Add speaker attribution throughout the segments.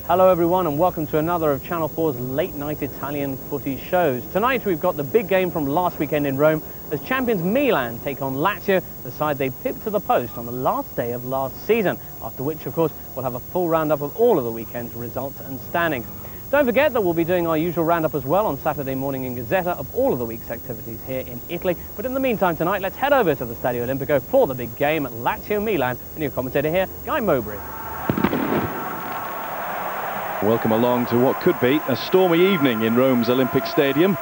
Speaker 1: Hello everyone and welcome to another of Channel 4's late night Italian footy shows. Tonight we've got the big game from last weekend in Rome as champions Milan take on Lazio, the side they pipped to the post on the last day of last season, after which of course we'll have a full roundup of all of the weekend's results and standings. Don't forget that we'll be doing our usual roundup as well on Saturday morning in Gazzetta of all of the week's activities here in Italy. But in the meantime tonight, let's head over to the Stadio Olimpico for the big game at Lazio Milan. And your commentator here, Guy Mowbray.
Speaker 2: Welcome along to what could be a stormy evening in Rome's Olympic Stadium.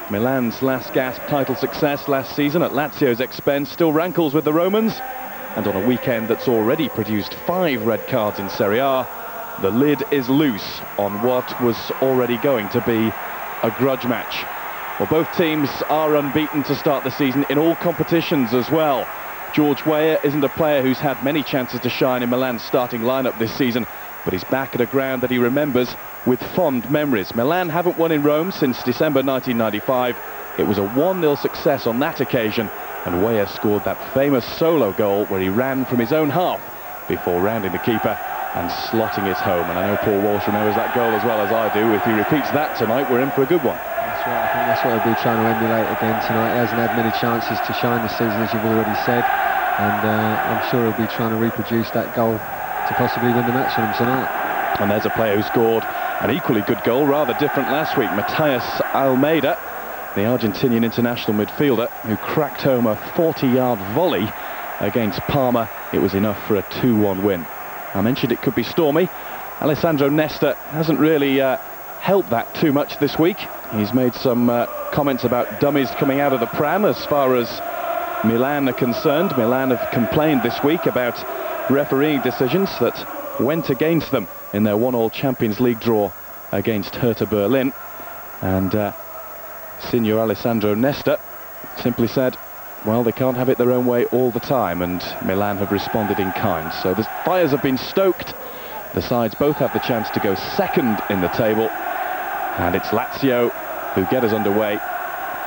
Speaker 2: Milan's last gasp title success last season at Lazio's expense still rankles with the Romans. And on a weekend that's already produced 5 red cards in Serie A, the lid is loose on what was already going to be a grudge match. Well, both teams are unbeaten to start the season in all competitions as well. George Weah isn't a player who's had many chances to shine in Milan's starting lineup this season, but he's back at a ground that he remembers with fond memories. Milan haven't won in Rome since December 1995. It was a 1-0 success on that occasion, and Weah scored that famous solo goal where he ran from his own half before rounding the keeper and slotting it home. And I know Paul Walsh remembers that goal as well as I do. If he repeats that tonight, we're in for a good one.
Speaker 3: That's right, I think that's what he'll be trying to emulate again tonight. He hasn't had many chances to shine this season, as you've already said, and I'm sure he'll be trying to reproduce that goal to possibly win the match for them tonight.
Speaker 2: And there's a player who scored an equally good goal, rather different last week, Matías Almeida, the Argentinian international midfielder who cracked home a 40-yard volley against Parma. It was enough for a 2-1 win. I mentioned it could be stormy. Alessandro Nesta hasn't really helped that too much this week. He's made some comments about dummies coming out of the pram as far as Milan are concerned. Milan have complained this week about refereeing decisions that went against them in their 1-1 Champions League draw against Hertha Berlin. And Signor Alessandro Nesta simply said, well, they can't have it their own way all the time, and Milan have responded in kind. So the fires have been stoked. The sides both have the chance to go second in the table, and it's Lazio who get us underway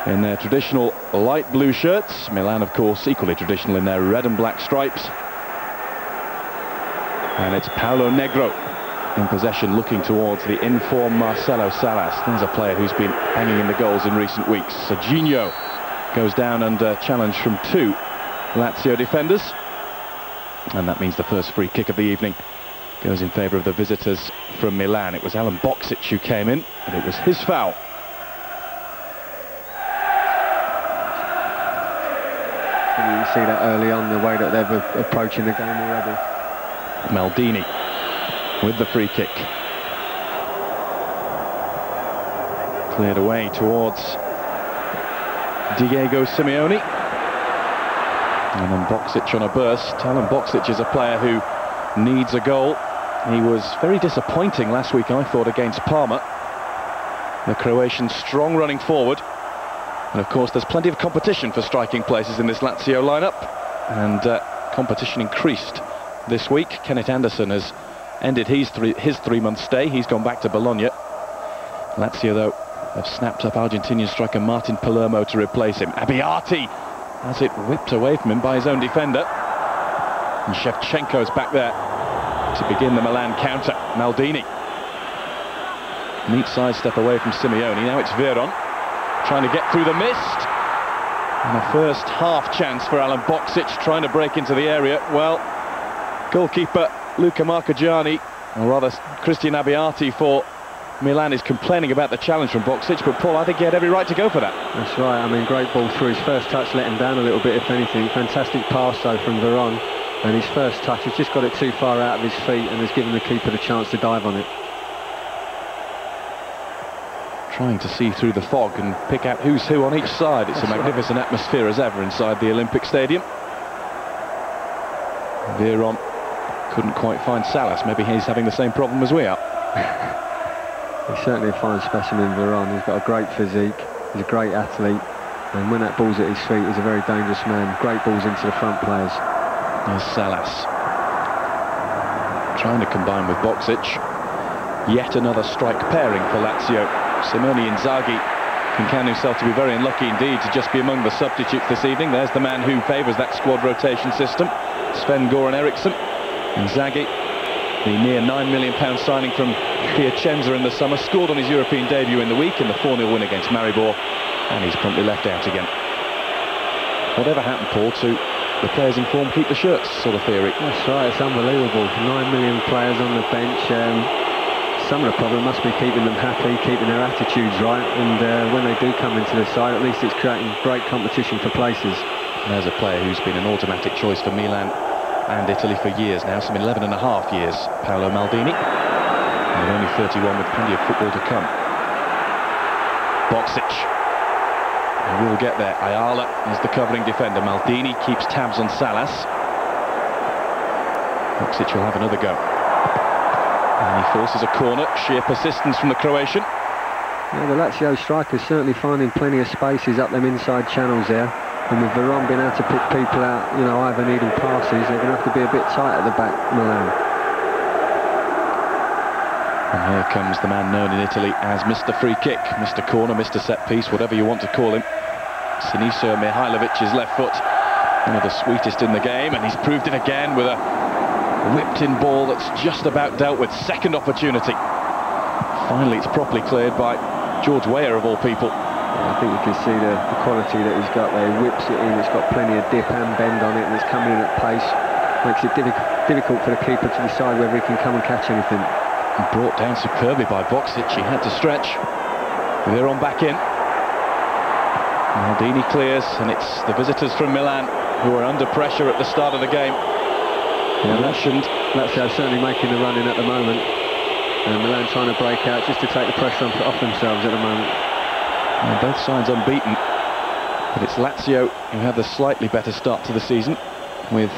Speaker 2: in their traditional light blue shirts. Milan, of course, equally traditional in their red and black stripes. And it's Paolo Negro in possession, looking towards the in-form Marcelo Salas. There's a player who's been hanging in the goals in recent weeks. Serginho goes down under challenge from 2 Lazio defenders. And that means the first free kick of the evening goes in favour of the visitors from Milan. It was Alan Boksic who came in, and it was his foul.
Speaker 3: And you can see that early on, the way that they're approaching the game already.
Speaker 2: Maldini with the free kick. Cleared away towards Diego Simeone. And then Boksic on a burst. Alan Boksic is a player who needs a goal. He was very disappointing last week, I thought, against Parma. The Croatian strong running forward. And of course there's plenty of competition for striking places in this Lazio lineup. And competition increased this week. Kenneth Anderson has ended his 3-month stay. He's gone back to Bologna. Lazio, though, have snapped up Argentinian striker Martin Palermo to replace him. Abbiati has it whipped away from him by his own defender. And Shevchenko's back there to begin the Milan counter. Maldini. Neat sidestep away from Simeone. Now it's Veron trying to get through the mist. And a first half chance for Alan Boksic, trying to break into the area. Well, goalkeeper Luca Marcogiani, or rather Christian Abbiati for Milan, is complaining about the challenge from Boksic, but Paul, I think he had every right to go for that.
Speaker 3: That's right, I mean, great ball through. His first touch let him down a little bit, if anything. Fantastic pass, though, from Veron. And his first touch has just got it too far out of his feet and has given the keeper the chance to dive on it.
Speaker 2: Trying to see through the fog and pick out who's who on each side. It's a magnificent atmosphere as ever inside the Olympic Stadium. Veron couldn't quite find Salas. Maybe he's having the same problem as we are.
Speaker 3: He's certainly a fine specimen, Veron. He's got a great physique. He's a great athlete. And when that ball's at his feet, he's a very dangerous man. Great balls into the front players.
Speaker 2: There's Salas. Trying to combine with Boksic. Yet another strike pairing for Lazio. Simone Inzaghi can count himself to be very unlucky indeed to just be among the substitutes this evening. There's the man who favours that squad rotation system, Sven-Göran Eriksson. Inzaghi The near £9 million signing from Piacenza in the summer, scored on his European debut in the week in the 4-0 win against Maribor, and he's promptly left out again. Whatever happened, Paul, to the players in form keep the shirts sort of theory?
Speaker 3: That's right, it's unbelievable. 9 million players on the bench. Some of the problem must be keeping them happy, keeping their attitudes right, and when they do come into the side, at least it's creating great competition for places.
Speaker 2: And there's a player who's been an automatic choice for Milan and Italy for years now, some 11.5 years, Paolo Maldini. And only 31 with plenty of football to come. Boksic. He will get there. Ayala is the covering defender. Maldini keeps tabs on Salas. Boksic will have another go. And he forces a corner. Sheer persistence from the Croatian.
Speaker 3: Yeah, the Lazio striker's certainly finding plenty of spaces up them inside channels there. And with Veron being able to pick people out, you know, either needing passes, they're going to have to be a bit tight at the back, Milan.
Speaker 2: And here comes the man known in Italy as Mr. Free Kick, Mr. Corner, Mr. Set Piece, whatever you want to call him. Sinisa Mihailovic's left foot, one of the sweetest in the game, and he's proved it again with a whipped-in ball that's just about dealt with. Second opportunity. Finally, it's properly cleared by George Weah, of all people.
Speaker 3: I think you can see the quality that he's got there. He whips it in, it's got plenty of dip and bend on it, and it's coming in at pace. Makes it difficult for the keeper to decide whether he can come and catch anything.
Speaker 2: And brought down superbly by Boksic. He had to stretch. They're on back in. Maldini clears, and it's the visitors from Milan who are under pressure at the start of the game.
Speaker 3: Yeah, Lazio certainly making the run in at the moment. And Milan trying to break out just to take the pressure off themselves at the moment.
Speaker 2: And both sides unbeaten, but it's Lazio who have the slightly better start to the season, with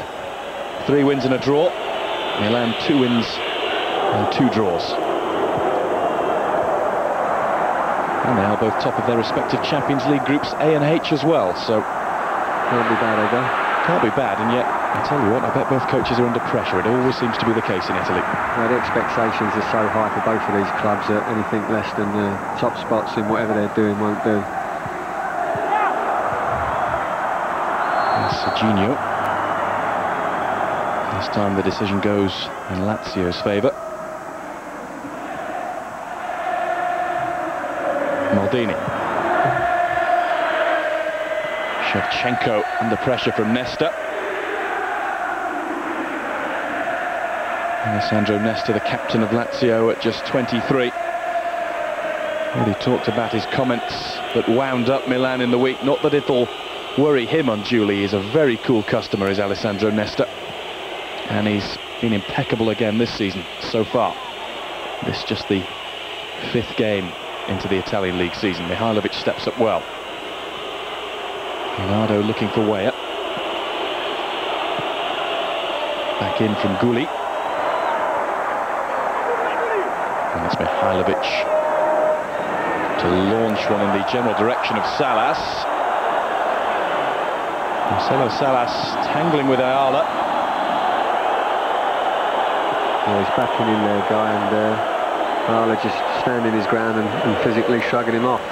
Speaker 2: 3 wins and a draw. Milan 2 wins and 2 draws. And they are both top of their respective Champions League groups A and H as well, so
Speaker 3: can't be bad,
Speaker 2: can't be bad, and yet I tell you what, I bet both coaches are under pressure. It always seems to be the case in Italy.
Speaker 3: Well, the expectations are so high for both of these clubs that anything less than the top spots in whatever they're doing won't do.
Speaker 2: Serginho. This time the decision goes in Lazio's favour. Maldini. Shevchenko under pressure from Nesta. Alessandro Nesta, the captain of Lazio at just 23. Well, he talked about his comments that wound up Milan in the week. Not that it'll worry him unduly. He's a very cool customer, is Alessandro Nesta. And he's been impeccable again this season so far. This just the 5th game into the Italian League season. Mihailovic steps up well. Leonardo looking for Weah. Back in from Gulli. And it's Mihailovic to launch one in the general direction of Salas. Marcelo Salas tangling with Ayala.
Speaker 3: Yeah, he's backing in there, Guy, and Ayala just standing his ground and physically shrugging him off.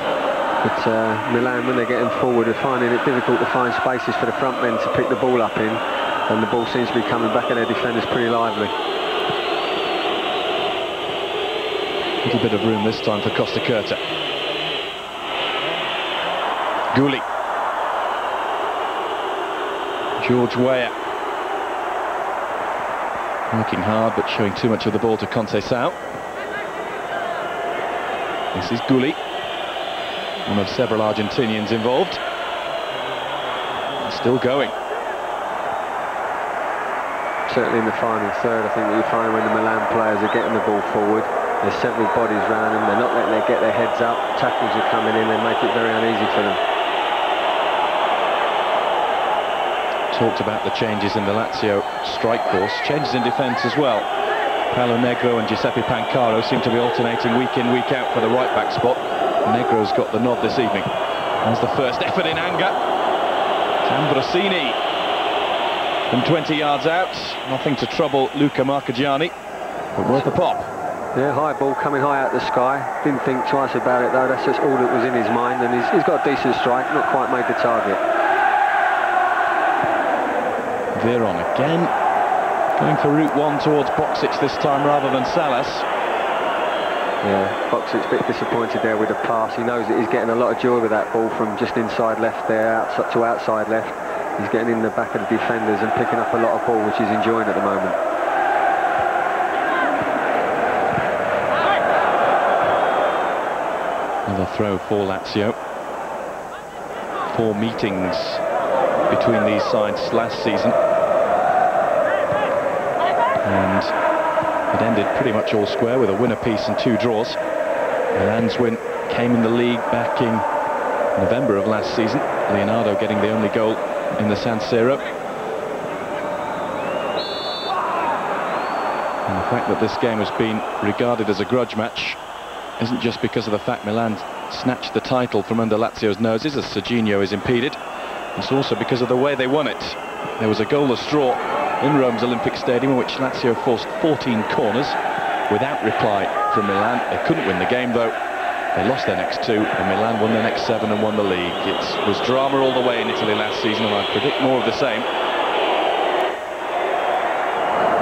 Speaker 3: But Milan, when they're getting forward, are finding it difficult to find spaces for the front men to pick the ball up in, and the ball seems to be coming back at their defenders pretty lively.
Speaker 2: A little bit of room this time for Costa Curta. Gulli. George Weah. Working hard but showing too much of the ball to Conceição. This is Gulli, one of several Argentinians involved. And still going.
Speaker 3: Certainly in the final third, I think that you find when the Milan players are getting the ball forward, there's several bodies around them, they're not letting them get their heads up, tackles are coming in, they make it very uneasy for them.
Speaker 2: Talked about the changes in the Lazio strike force, changes in defence as well. Paolo Negro and Giuseppe Pancaro seem to be alternating week in, week out for the right-back spot. Negro's got the nod this evening. As the first effort in anger. Ambrosini from 20 yards out. Nothing to trouble Luca Marchigiani, but worth a pop.
Speaker 3: Yeah, high ball coming high out the sky. Didn't think twice about it though, that's just all that was in his mind, and he's got a decent strike, not quite made the target.
Speaker 2: Veron again. Going for route one towards Boksic this time rather than Salas.
Speaker 3: Yeah, Boksic's a bit disappointed there with the pass. He knows that he's getting a lot of joy with that ball from just inside left there, outside to outside left. He's getting in the back of the defenders and picking up a lot of ball, which he's enjoying at the moment.
Speaker 2: Another throw for Lazio. 4 meetings between these sides last season. And it ended pretty much all square with a win apiece and 2 draws. Milan's win came in the league back in November of last season. Leonardo getting the only goal in the San Siro. And the fact that this game has been regarded as a grudge match isn't just because of the fact Milan snatched the title from under Lazio's noses as Serginho is impeded. It's also because of the way they won it. There was a goalless draw in Rome's Olympic Stadium in which Lazio forced 14 corners without reply from Milan. They couldn't win the game though. They lost their next 2 and Milan won their next 7 and won the league. It was drama all the way in Italy last season, and I predict more of the same.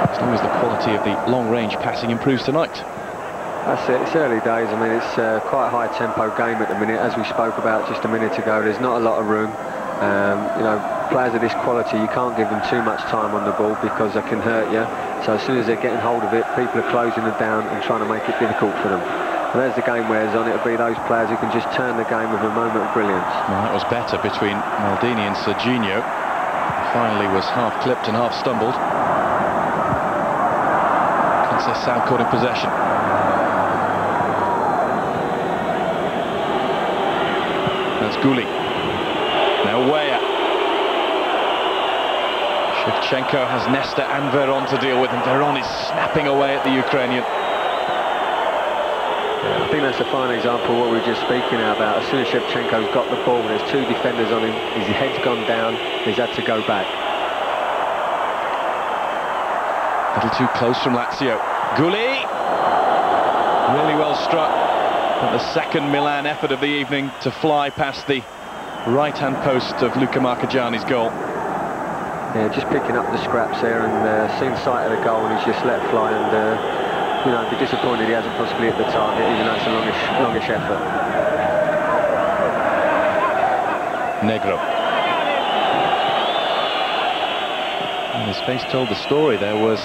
Speaker 2: As long as the quality of the long-range passing improves tonight.
Speaker 3: That's it, it's early days. I mean, it's quite a high tempo game at the minute. As we spoke about just a minute ago, there's not a lot of room. You know, players of this quality, you can't give them too much time on the ball because they can hurt you. So as soon as they're getting hold of it, people are closing them down and trying to make it difficult for them. And as the game wears on, it'll be those players who can just turn the game with a moment of brilliance.
Speaker 2: Well, that was better between Maldini and Serginho. Finally was half clipped and half stumbled. Conceição caught in possession. That's Gulli. Now Weah. Shevchenko has Nesta and Veron to deal with, and Veron is snapping away at the Ukrainian.
Speaker 3: I think that's a fine example of what we were just speaking about. As soon as Shevchenko's got the ball, there's 2 defenders on him, his head's gone down, he's had to go back.
Speaker 2: A little too close from Lazio. Gulli! Really well struck. But the second Milan effort of the evening to fly past the right-hand post of Luca Marchigiani's goal.
Speaker 3: Yeah, just picking up the scraps there and seen sight of the goal, and he's just let fly, and you know, be disappointed he hasn't possibly hit the target, even though it's a longish effort.
Speaker 2: Negro. And his face told the story. There was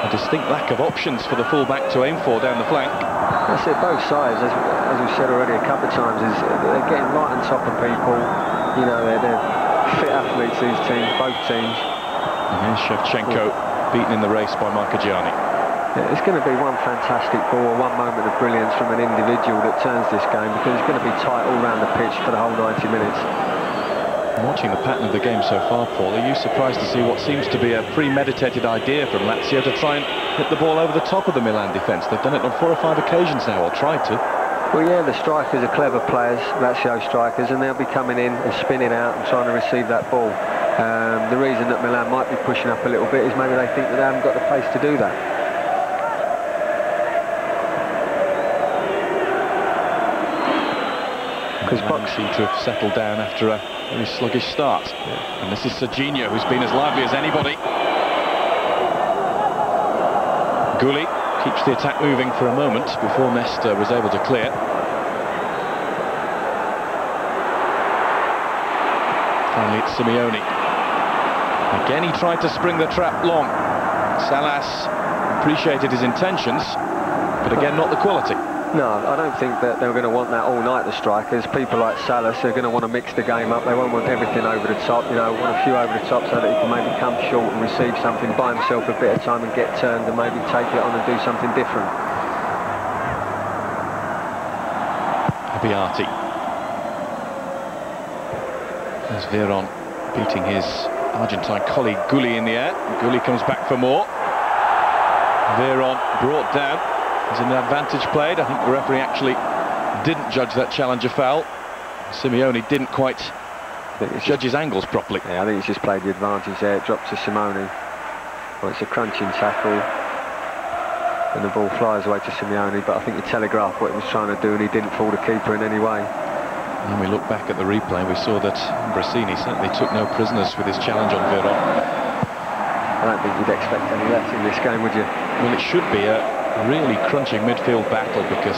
Speaker 2: a distinct lack of options for the full-back to aim for down the flank.
Speaker 3: That's it, both sides, as we've said already a couple of times, is they're getting right on top of people. You know, they're fit athletes, these teams, both teams.
Speaker 2: And here's Shevchenko beaten in the race by Marchigiani.
Speaker 3: Yeah, it's going to be one fantastic ball, one moment of brilliance from an individual that turns this game, because it's going to be tight all round the pitch for the whole 90 minutes.
Speaker 2: Watching the pattern of the game so far, Paul, are you surprised to see what seems to be a premeditated idea from Lazio to try and hit the ball over the top of the Milan defence? They've done it on 4 or 5 occasions now, or tried to.
Speaker 3: Well, yeah, the strikers are clever players, Lazio strikers, and they'll be coming in and spinning out and trying to receive that ball. The reason that Milan might be pushing up a little bit is maybe they think that they haven't got the pace to do that. Because
Speaker 2: Milan seem to have settled down after a very sluggish start. Yeah. And this is Serginho, who's been as lively as anybody. Gulli keeps the attack moving for a moment before Nesta was able to clear. Finally it's Simeone. Again he tried to spring the trap long. Salas appreciated his intentions, but again not the quality.
Speaker 3: No, I don't think that they're going to want that all night, the strikers. People like Salas are going to want to mix the game up. They won't want everything over the top, you know, want a few over the top so that he can maybe come short and receive something, buy himself a bit of time and get turned and maybe take it on and do something different.
Speaker 2: Abbiati. There's Veron beating his Argentine colleague Gulli in the air. Gulli comes back for more. Veron brought down. As an advantage played, I think the referee actually didn't judge that challenge a foul. Simeone didn't quite judge his angles properly.
Speaker 3: Yeah, I think he's just played the advantage there. It dropped to Simeone. Well, it's a crunching tackle, and the ball flies away to Simeone, but I think he telegraphed what he was trying to do, and he didn't fool the keeper in any way.
Speaker 2: When we look back at the replay, we saw that Brasini certainly took no prisoners with his challenge on Veron.
Speaker 3: I don't think you'd expect any less in this game, would you?
Speaker 2: Well, it should be a really crunching midfield battle, because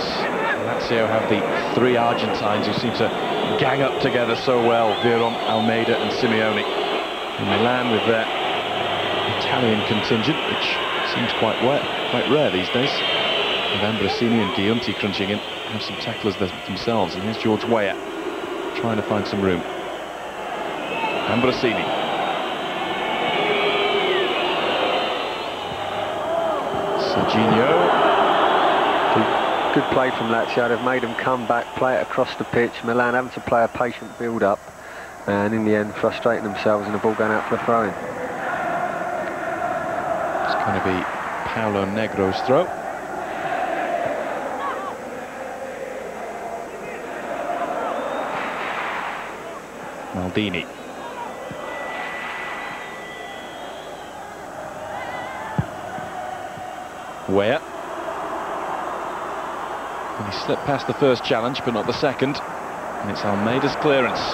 Speaker 2: Lazio have the three Argentines who seem to gang up together so well: Veron, Almeida and Simeone. And Milan with their Italian contingent, which seems quite rare these days, with Ambrosini and Giunti crunching in, have some tacklers themselves. And here's George Weah trying to find some room. Ambrosini. Serginho.
Speaker 3: Good play from Lazio. They've made them come back, play it across the pitch. Milan having to play a patient build-up, and in the end frustrating themselves, and the ball going out for a throw-in.
Speaker 2: It's going to be Paolo Negro's throw. Maldini. Weah. And he slipped past the first challenge, but not the second. And it's Almeida's clearance.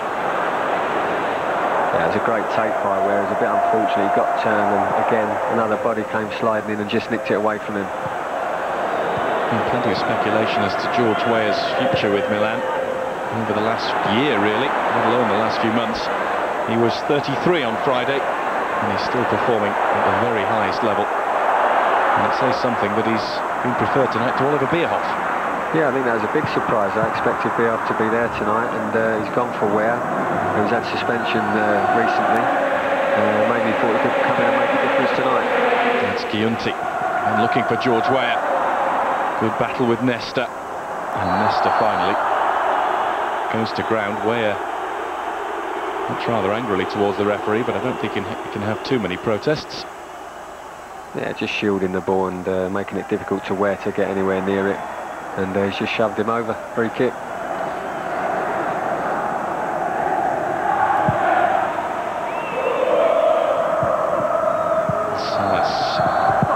Speaker 3: Yeah, it was a great take by Weah. It was a bit unfortunate. He got turned, and again another body came sliding in and just nicked it away from him.
Speaker 2: And plenty of speculation as to George Weah's future with Milan over the last year, really, let alone the last few months. He was 33 on Friday, and he's still performing at the very highest level. And it says something that he's been preferred tonight to Oliver Bierhoff.
Speaker 3: Yeah, I think that was a big surprise. I expected Bierhoff to be there tonight, and he's gone for Weah. He's had suspension recently. Maybe thought he could come in and make a difference tonight.
Speaker 2: That's Giunti, and looking for George Weah. Good battle with Nesta, and Nesta finally goes to ground. Weah looks rather angrily towards the referee, but I don't think he can have too many protests.
Speaker 3: Yeah, just shielding the ball and making it difficult to Weah to get anywhere near it. And he's just shoved him over. Free kick.
Speaker 2: Salas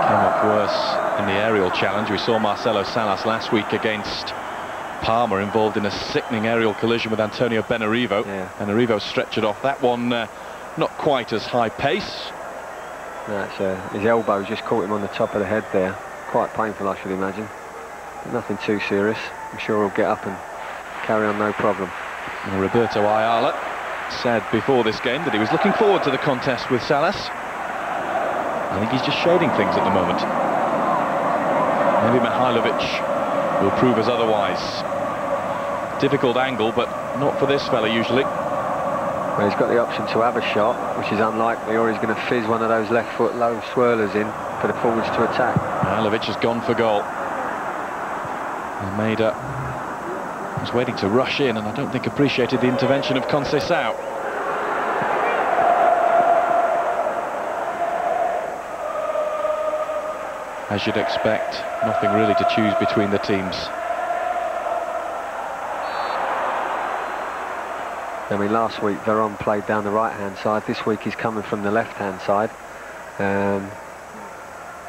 Speaker 2: came off worse in the aerial challenge. We saw Marcelo Salas last week against Parma, involved in a sickening aerial collision with Antonio Benarivo.
Speaker 3: Yeah.
Speaker 2: Benarivo stretched it off. That one not quite as high pace.
Speaker 3: That's his elbow just caught him on the top of the head there. Quite painful, I should imagine. But nothing too serious. I'm sure he'll get up and carry on no problem.
Speaker 2: And Roberto Ayala said before this game that he was looking forward to the contest with Salas. I think he's just shading things at the moment. Maybe Mihailovic will prove us otherwise. Difficult angle, but not for this fella usually.
Speaker 3: Well, he's got the option to have a shot, which is unlikely, or he's going to fizz one of those left foot low swirlers in for the forwards to attack.
Speaker 2: Mihailovic has gone for goal. Almeida was waiting to rush in, and I don't think appreciated the intervention of Conceição. As you'd expect, nothing really to choose between the teams.
Speaker 3: I mean, last week Veron played down the right-hand side. This week he's coming from the left-hand side.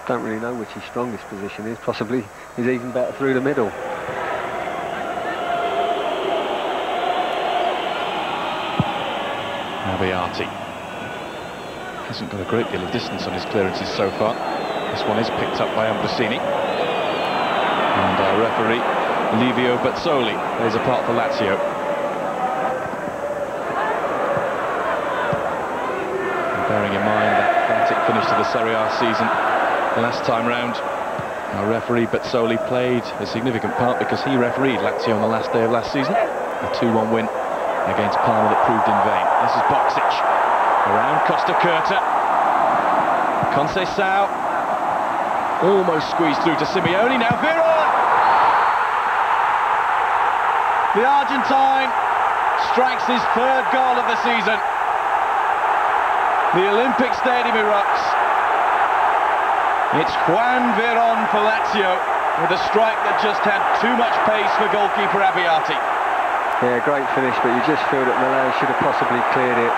Speaker 3: Don't really know which his strongest position is. Possibly he's even better through the middle.
Speaker 2: Abbiati hasn't got a great deal of distance on his clearances so far. This one is picked up by Ambrosini. And our referee, Livio Bazzoli, plays a part for Lazio. Bearing in mind that frantic finish to the Serie A season last time round, our referee Bazzoli played a significant part because he refereed Lazio on the last day of last season, a 2-1 win against Parma that proved in vain. This is Boksic, around Costa Curta, Conceição, almost squeezed through to Simeone, now Veron! The Argentine strikes his third goal of the season. The Olympic Stadium erupts. It's Juan Veron for Lazio, with a strike that just had too much pace for goalkeeper Abbiati.
Speaker 3: Yeah, great finish, but you just feel that Milan should have possibly cleared it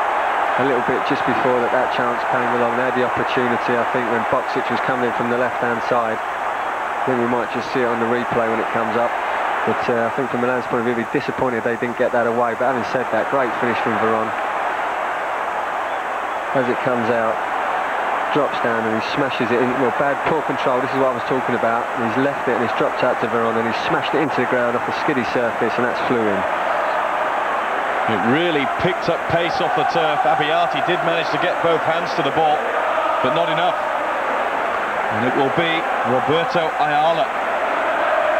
Speaker 3: a little bit just before that chance came along. They had the opportunity, I think, when Boksic was coming in from the left-hand side. I think we might just see it on the replay when it comes up. But I think from Milan's point of view, they'd be disappointed they didn't get that away. But having said that, great finish from Veron. As it comes out, drops down and he smashes it in. Well, poor control, this is what I was talking about. And he's left it and it's dropped out to Veron and he's smashed it into the ground off the skiddy surface, and that's flew in.
Speaker 2: It really picked up pace off the turf. Abbiati did manage to get both hands to the ball, but not enough. And it will be Roberto Ayala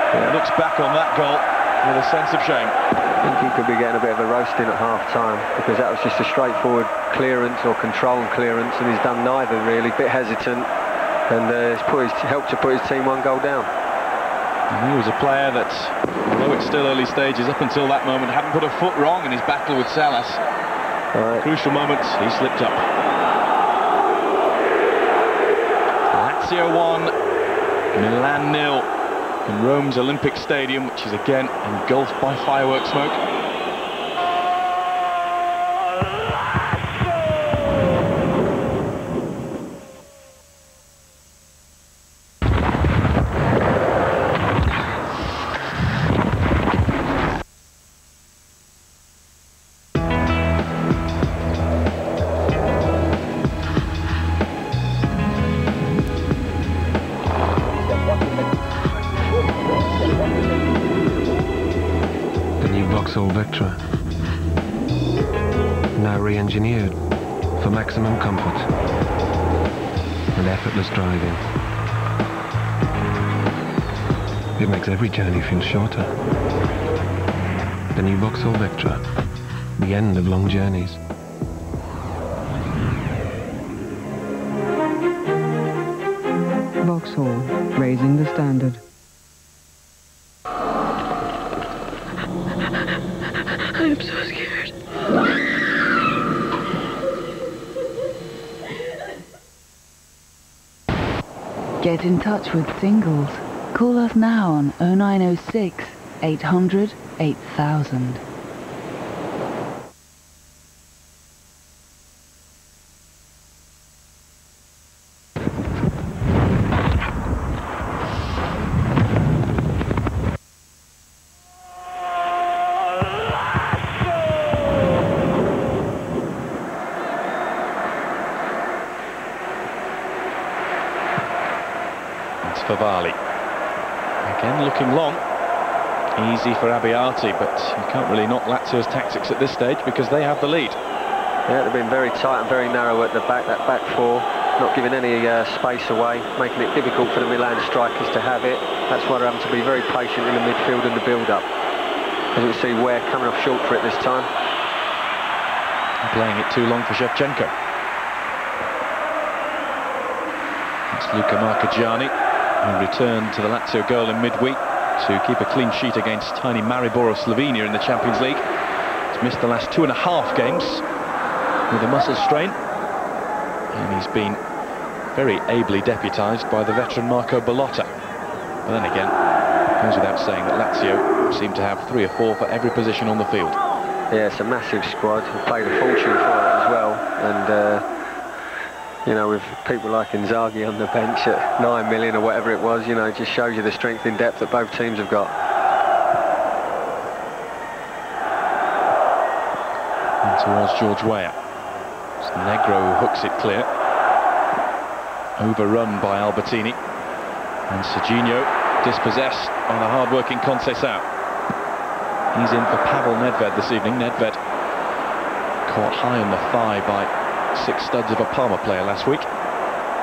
Speaker 2: who looks back on that goal with a sense of shame.
Speaker 3: I think he could be getting a bit of a roasting at half-time, because that was just a straightforward clearance or controlled clearance, and he's done neither really. Bit hesitant, and it's helped to put his team 1 goal down.
Speaker 2: And he was a player that, although it's still early stages, up until that moment hadn't put a foot wrong in his battle with Salas. Crucial moments, he slipped up. Lazio 1, Milan 0 in Rome's Olympic Stadium, which is again engulfed by fireworks smoke.
Speaker 4: Vectra, now re-engineered for maximum comfort and effortless driving. It makes every journey feel shorter. The new Vauxhall Vectra, the end of long journeys.
Speaker 5: Vauxhall, raising the standard.
Speaker 6: I'm so scared.
Speaker 7: Get in touch with Singles. Call us now on 0906 800 8000.
Speaker 2: Favali. Again looking long. Easy for Abbiati, but you can't really knock Lazio's tactics at this stage because they have the lead.
Speaker 3: Yeah, they've been very tight and very narrow at the back, that back four, not giving any space away, making it difficult for the Milan strikers to have it. That's why they're having to be very patient in the midfield and the build-up. As you can see, Ware coming off short for it this time.
Speaker 2: Playing it too long for Shevchenko. It's Luca Marchigiani, who returned to the Lazio goal in midweek to keep a clean sheet against tiny Maribor of Slovenia in the Champions League. He's missed the last 2.5 games with a muscle strain, and he's been very ably deputised by the veteran Marco Bellotta. But then again, it goes without saying that Lazio seem to have 3 or 4 for every position on the field.
Speaker 3: Yeah, it's a massive squad. He paid a fortune for it as well, and you know, with people like Inzaghi on the bench at 9 million or whatever it was, you know, it just shows you the strength in depth that both teams have got.
Speaker 2: And towards George Weah. It's Negro who hooks it clear. Overrun by Albertini. And Serginho dispossessed by the hard-working Conceição. He's in for Pavel Nedved this evening. Nedved caught high on the thigh by 6 studs of a Parma player last week.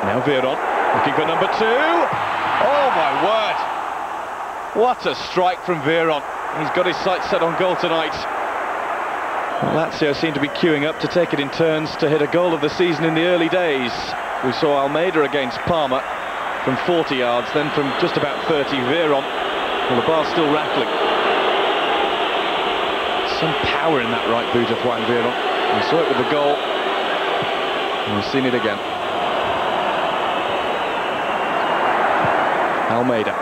Speaker 2: Now Veron looking for number 2. Oh my word! What a strike from Veron. He's got his sights set on goal tonight. Lazio seem to be queuing up to take it in turns to hit a goal of the season in the early days. We saw Almeida against Parma from 40 yards, then from just about 30, Veron. Well, the bar's still rattling. Some power in that right boot of Juan Veron. We saw it with the goal. And we've seen it again. Almeida.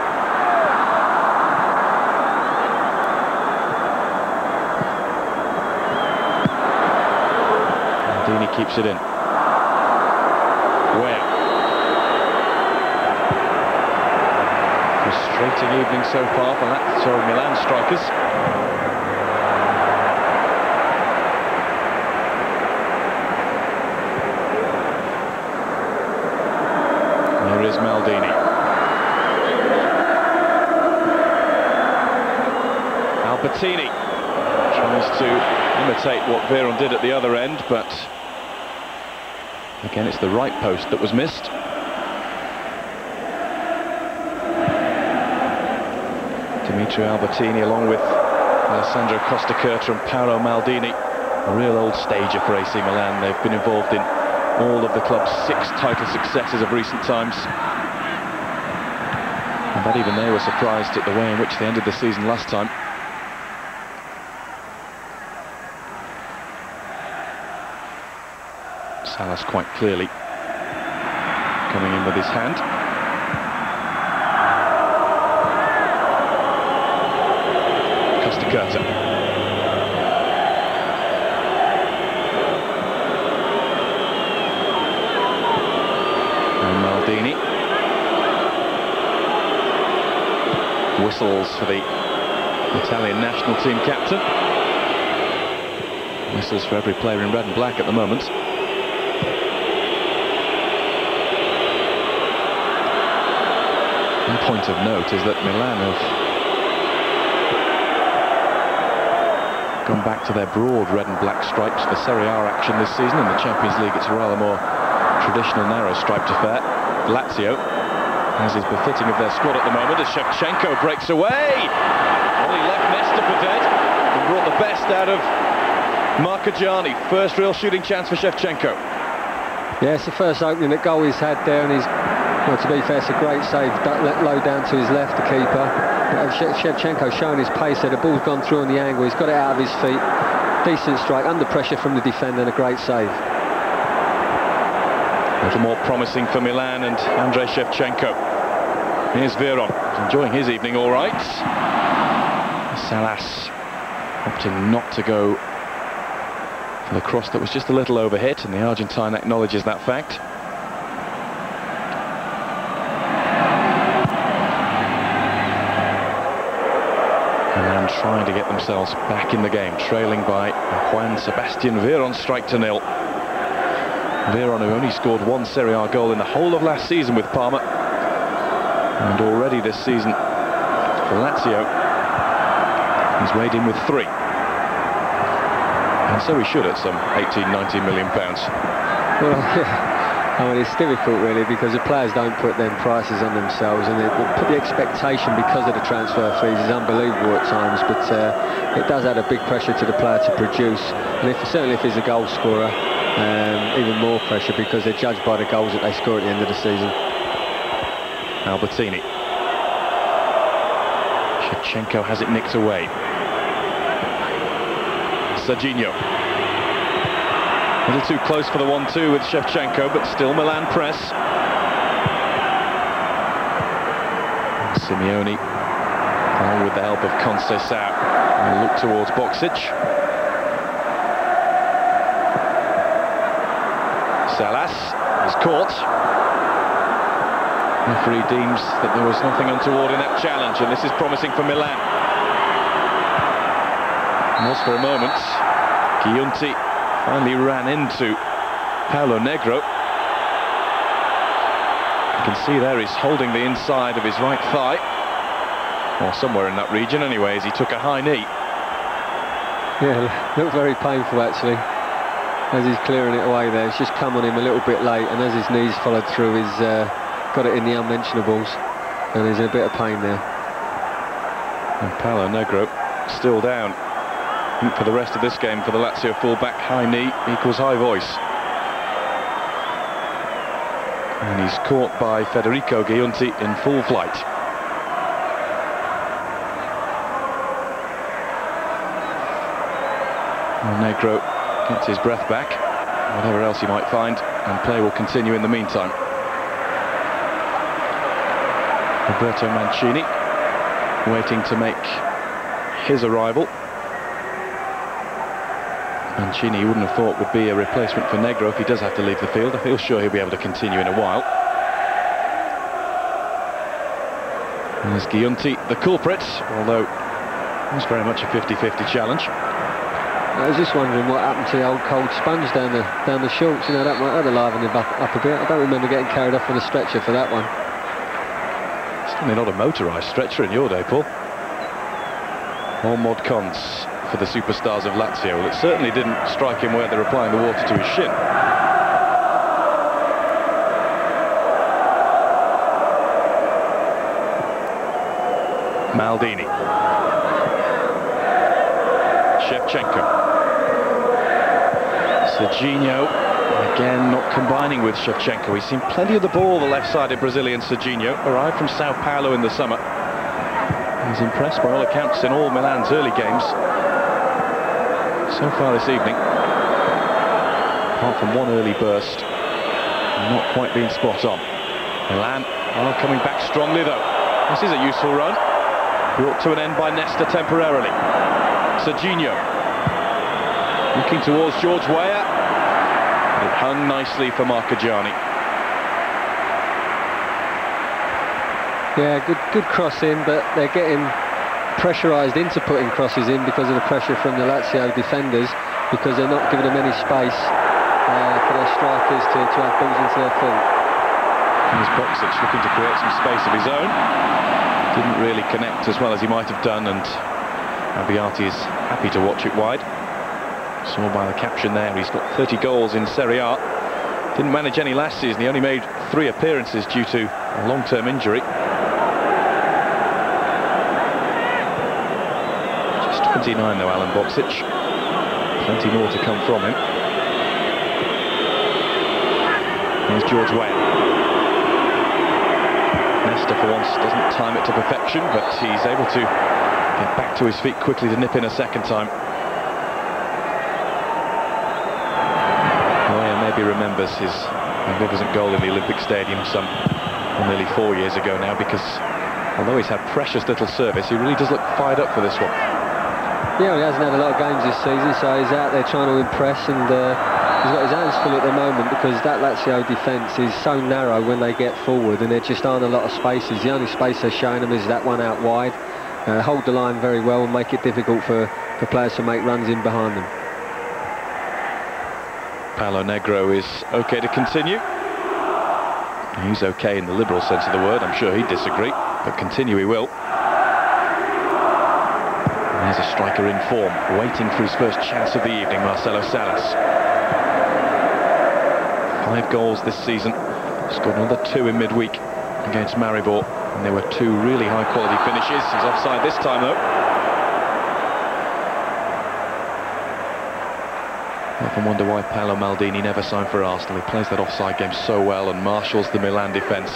Speaker 2: Aldini keeps it in. Where? Frustrating evening so far for Lazio Milan strikers. Albertini tries to imitate what Veron did at the other end, but again it's the right post that was missed. Dimitri Albertini along with Alessandro Costacurta and Paolo Maldini, a real old stager for AC Milan. They've been involved in all of the club's 6 title successes of recent times. And that even they were surprised at the way in which they ended the season last time. Salas quite clearly coming in with his hand. Costacurta. And Maldini. Whistles for the Italian national team captain. Whistles for every player in red and black at the moment. One point of note is that Milan have gone back to their broad red and black stripes for Serie A action this season. In the Champions League it's a rather more traditional narrow striped affair. Lazio, as is befitting of their squad at the moment, as Shevchenko breaks away. Well, he left Nesta for dead and brought the best out of Marcagiani. First real shooting chance for Shevchenko.
Speaker 3: Yeah, it's the first opening that goal he's had there, and he's, well, to be fair, it's a great save, low down to his left, the keeper. Shevchenko showing his pace there. The ball's gone through on the angle, he's got it out of his feet. Decent strike, under pressure from the defender, and a great save.
Speaker 2: A little more promising for Milan and Andrei Shevchenko. Here's Veron, enjoying his evening all right. Salas opting not to go for the cross that was just a little overhit, and the Argentine acknowledges that fact. Milan trying to get themselves back in the game, trailing by Juan Sebastian Veron's strike to nil. Veron, who only scored 1 Serie A goal in the whole of last season with Parma, and already this season for Lazio he's weighed in with 3, and so he should at some 18-19 million pounds.
Speaker 3: Well, yeah, I mean, it's difficult really, because the players don't put them prices on themselves, and they put the expectation because of the transfer fees is unbelievable at times, but it does add a big pressure to the player to produce, and certainly if he's a goal scorer, even more pressure, because they're judged by the goals that they score at the end of the season.
Speaker 2: Albertini. Shevchenko has it nicked away. Serginho. A little too close for the 1-2 with Shevchenko, but still Milan press. Simeone, along with the help of Conceição, will look towards Boksic. Salas is caught. Referee deems that there was nothing untoward in that challenge, and this is promising for Milan. It was for a moment. Giunti finally ran into Paolo Negro. You can see there he's holding the inside of his right thigh, or somewhere in that region anyway, as he took a high knee.
Speaker 3: Yeah, looked very painful actually, as he's clearing it away there. It's just come on him a little bit late, and as his knees followed through, he's got it in the unmentionables, and he's in a bit of pain there.
Speaker 2: And Paolo Negro still down. For the rest of this game for the Lazio fullback, high knee equals high voice. And he's caught by Federico Giunti in full flight. Well, Negro gets his breath back, whatever else he might find, and play will continue in the meantime. Roberto Mancini waiting to make his arrival. Mancini, you wouldn't have thought would be a replacement for Negro if he does have to leave the field. I feel sure he'll be able to continue in a while. And there's Giunti, the culprit, although it was very much a 50-50 challenge.
Speaker 3: I was just wondering what happened to the old cold sponge down the shorts. You know, that might have livened him up a bit. I don't remember getting carried off on a stretcher for that one.
Speaker 2: Certainly not a motorised stretcher in your day, Paul. All mod cons for the superstars of Lazio. Well, it certainly didn't strike him where they're applying the water to his shin. Maldini. Shevchenko. Serginho, again not combining with Shevchenko. He's seen plenty of the ball, the left-sided Brazilian Serginho, arrived from Sao Paulo in the summer. He's impressed by all accounts in all Milan's early games so far this evening. Apart from one early burst, not quite being spot on. Milan are coming back strongly though. This is a useful run. Brought to an end by Nesta temporarily. Serginho looking towards George Weah. It hung nicely for Marcagiani.
Speaker 3: Yeah, good cross in, but they're getting pressurised into putting crosses in because of the pressure from the Lazio defenders, because they're not giving them any space for their strikers to have balls into their feet.
Speaker 2: Here's Boksic looking to create some space of his own. Didn't really connect as well as he might have done, and Abbiati is happy to watch it wide. Saw by the caption there, he's got 30 goals in Serie A. Didn't manage any last season, he only made 3 appearances due to a long-term injury. Just 29 though, Alan Boksic. Plenty more to come from him. Here's George Weah. Nesta for once doesn't time it to perfection, but he's able to get back to his feet quickly to nip in a second time. Maybe remembers his magnificent goal in the Olympic Stadium nearly 4 years ago now, because although he's had precious little service, he really does look fired up for this one.
Speaker 3: Yeah, he hasn't had a lot of games this season, so he's out there trying to impress, and he's got his hands full at the moment, because that Lazio defence is so narrow when they get forward, and there just aren't a lot of spaces. The only space they're showing them is that one out wide. Hold the line very well and make it difficult for players to make runs in behind them.
Speaker 2: Paolo Negro is okay to continue. He's okay in the liberal sense of the word. I'm sure he'd disagree, but continue he will. There's a striker in form, waiting for his first chance of the evening, Marcelo Salas. 5 goals this season. Scored another 2 in midweek against Maribor, and there were 2 really high-quality finishes. He's offside this time, though. I often wonder why Paolo Maldini never signed for Arsenal. He plays that offside game so well and marshals the Milan defence.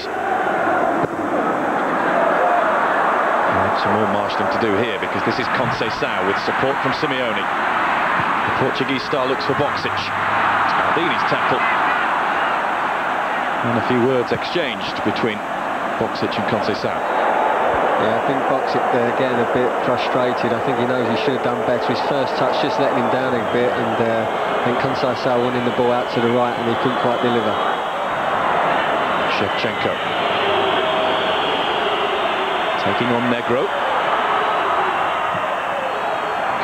Speaker 2: Some more marshalling to do here, because this is Conceição with support from Simeone. The Portuguese star looks for Boksic. It's Maldini's tackle. And a few words exchanged between Boksic and Conceição.
Speaker 3: Yeah, I think Boksic getting a bit frustrated. I think he knows he should have done better. His first touch just letting him down a bit, and I think Conceição wanting the ball out to the right, and he couldn't quite deliver.
Speaker 2: Shevchenko taking on Negro.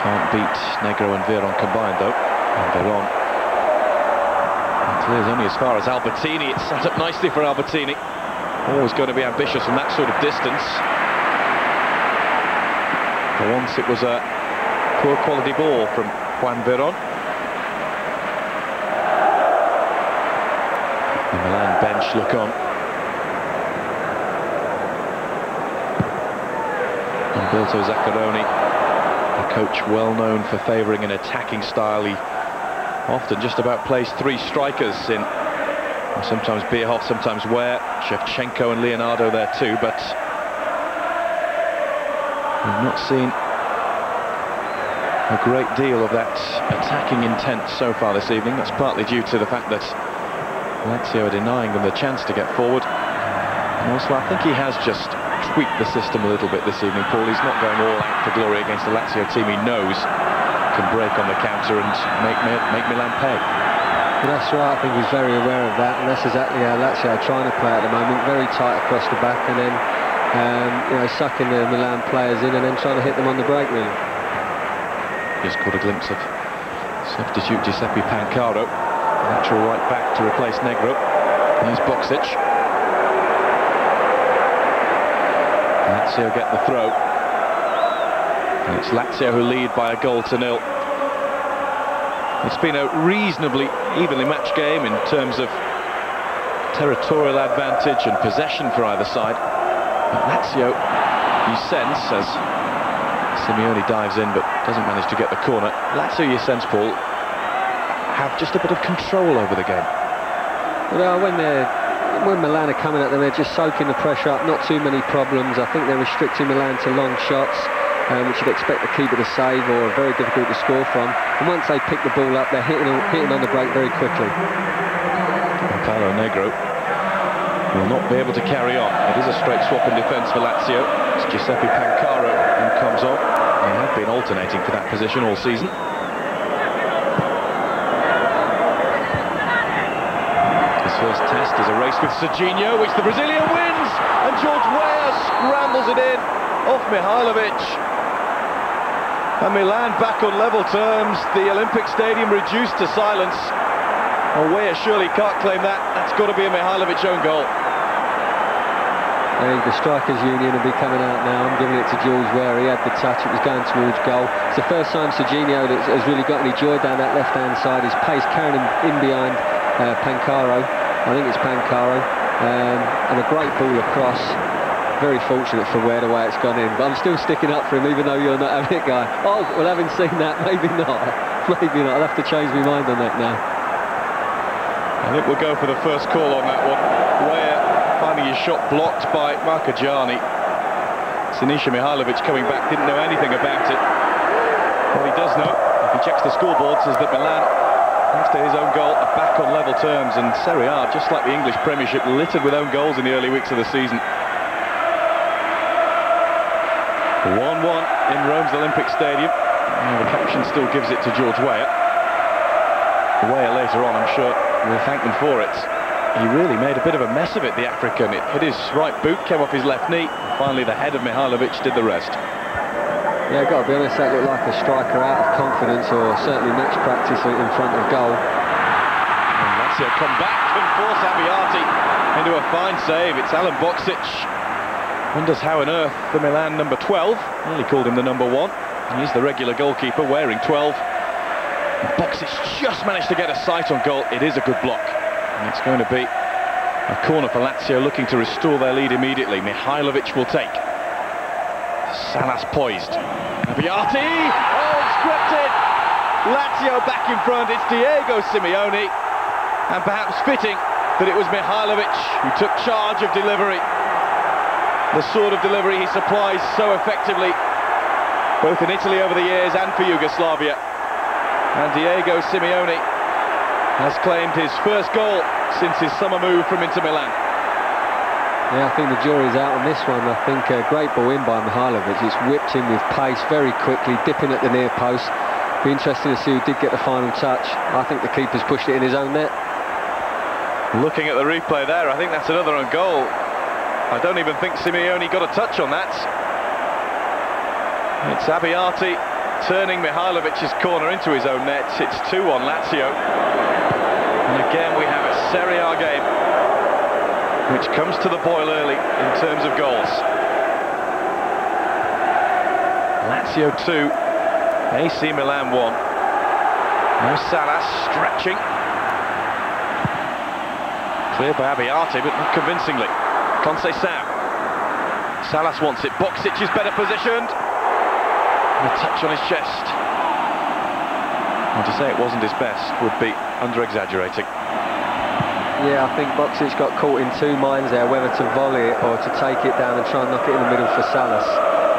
Speaker 2: Can't beat Negro and Veron combined though. And Veron clears only as far as Albertini. It's set up nicely for Albertini. Always going to be ambitious from that sort of distance. For once it was a poor quality ball from Juan Veron. The Milan bench look on. Umberto Zaccheroni, a coach well known for favouring an attacking style. He often just about plays 3 strikers in. Sometimes Bierhoff, sometimes Weah, Shevchenko and Leonardo there too, but we've not seen a great deal of that attacking intent so far this evening. That's partly due to the fact that Lazio are denying them the chance to get forward. And also I think he has just tweaked the system a little bit this evening, Paul. He's not going all out for glory against the Lazio team he knows can break on the counter and make Milan pay.
Speaker 3: Well, that's right, I think he's very aware of that, and that's exactly how Lazio are trying to play at the moment. Very tight across the back, and then you know, sucking the Milan players in and then trying to hit them on the break, really.
Speaker 2: Just caught a glimpse of substitute Giuseppe Pancaro, natural right back to replace Negro. Here's Boksic. Lazio get the throw. And it's Lazio who lead by a goal to nil. It's been a reasonably evenly matched game in terms of territorial advantage and possession for either side. But Lazio, you sense, as Simeone dives in but doesn't manage to get the corner, Lazio, you sense, Paul, have just a bit of control over the game.
Speaker 3: Well, when Milan are coming at them, they're just soaking the pressure up, not too many problems. I think they're restricting Milan to long shots, which you'd expect the keeper to save or are very difficult to score from. And once they pick the ball up, they're hitting on the break very quickly.
Speaker 2: Paolo Negro will not be able to carry on. It is a straight swap in defence for Lazio. It's Giuseppe Pancaro who comes on. They have been alternating for that position all season. His first test is a race with Serginho, which the Brazilian wins, and George Weah scrambles it in off Mihajlovic. And Milan back on level terms. The Olympic Stadium reduced to silence. Oh, Weah surely can't claim that. That's got to be a Mihajlovic own goal.
Speaker 3: I think the strikers' union will be coming out now. I'm giving it to Jules Weah. He had the touch. It was going towards goal. It's the first time Serginho has really got any joy down that left-hand side. His pace carrying him in behind Pancaro. I think it's Pancaro. And a great ball across. Very fortunate for Weah the way it's gone in. But I'm still sticking up for him, even though you're not having it, Guy. Oh, well, having seen that, maybe not. Maybe not. I'll have to change my mind on that now.
Speaker 2: I think we'll go for the first call on that one. Weah finding his shot blocked by Marcagiani. Sinisa Mihajlovic coming back, didn't know anything about it. What he does know, if he checks the scoreboards, is that Milan, thanks to his own goal, are back on level terms, and Serie A, just like the English Premiership, littered with own goals in the early weeks of the season. 1-1 in Rome's Olympic Stadium. Now the caption still gives it to George Weah. Weah later on, I'm sure, will thank them for it. He really made a bit of a mess of it, the African. It hit his right boot, came off his left knee. Finally, the head of Mihajlovic did the rest.
Speaker 3: Yeah, I've got to be honest, that looked like a striker out of confidence, or certainly match practice in front of goal.
Speaker 2: And Lazio come back and force Abbiati into a fine save. It's Alan Boksic. Wonders how on earth the Milan number 12, nearly called him the number 1. He's the regular goalkeeper wearing 12. Boksic just managed to get a sight on goal. It is a good block. And it's going to be a corner for Lazio, looking to restore their lead immediately. Mihajlovic will take. Salas poised. Abbiati! Oh, scripted! Lazio back in front. It's Diego Simeone. And perhaps fitting that it was Mihajlovic who took charge of delivery. The sort of delivery he supplies so effectively, both in Italy over the years and for Yugoslavia. And Diego Simeone has claimed his first goal since his summer move from Inter Milan.
Speaker 3: Yeah, I think the jury's out on this one. I think a great ball in by Mihajlovic. It's whipped in with pace very quickly, dipping at the near post. Be interesting to see who did get the final touch. I think the keeper's pushed it in his own net.
Speaker 2: Looking at the replay there, I think that's another own goal. I don't even think Simeone got a touch on that. It's Abbiati turning Mihajlovic's corner into his own net. It's 2-1 Lazio. And again we have a Serie A game which comes to the boil early in terms of goals. Lazio 2, AC Milan 1. No Salas, stretching. Cleared by Abbiati, but not convincingly. Conceição. Salas wants it. Boksic is better positioned. And a touch on his chest. And to say it wasn't his best would be under-exaggerating.
Speaker 3: Yeah, I think Boksic got caught in two minds there, whether to volley it or to take it down and try and knock it in the middle for Salas.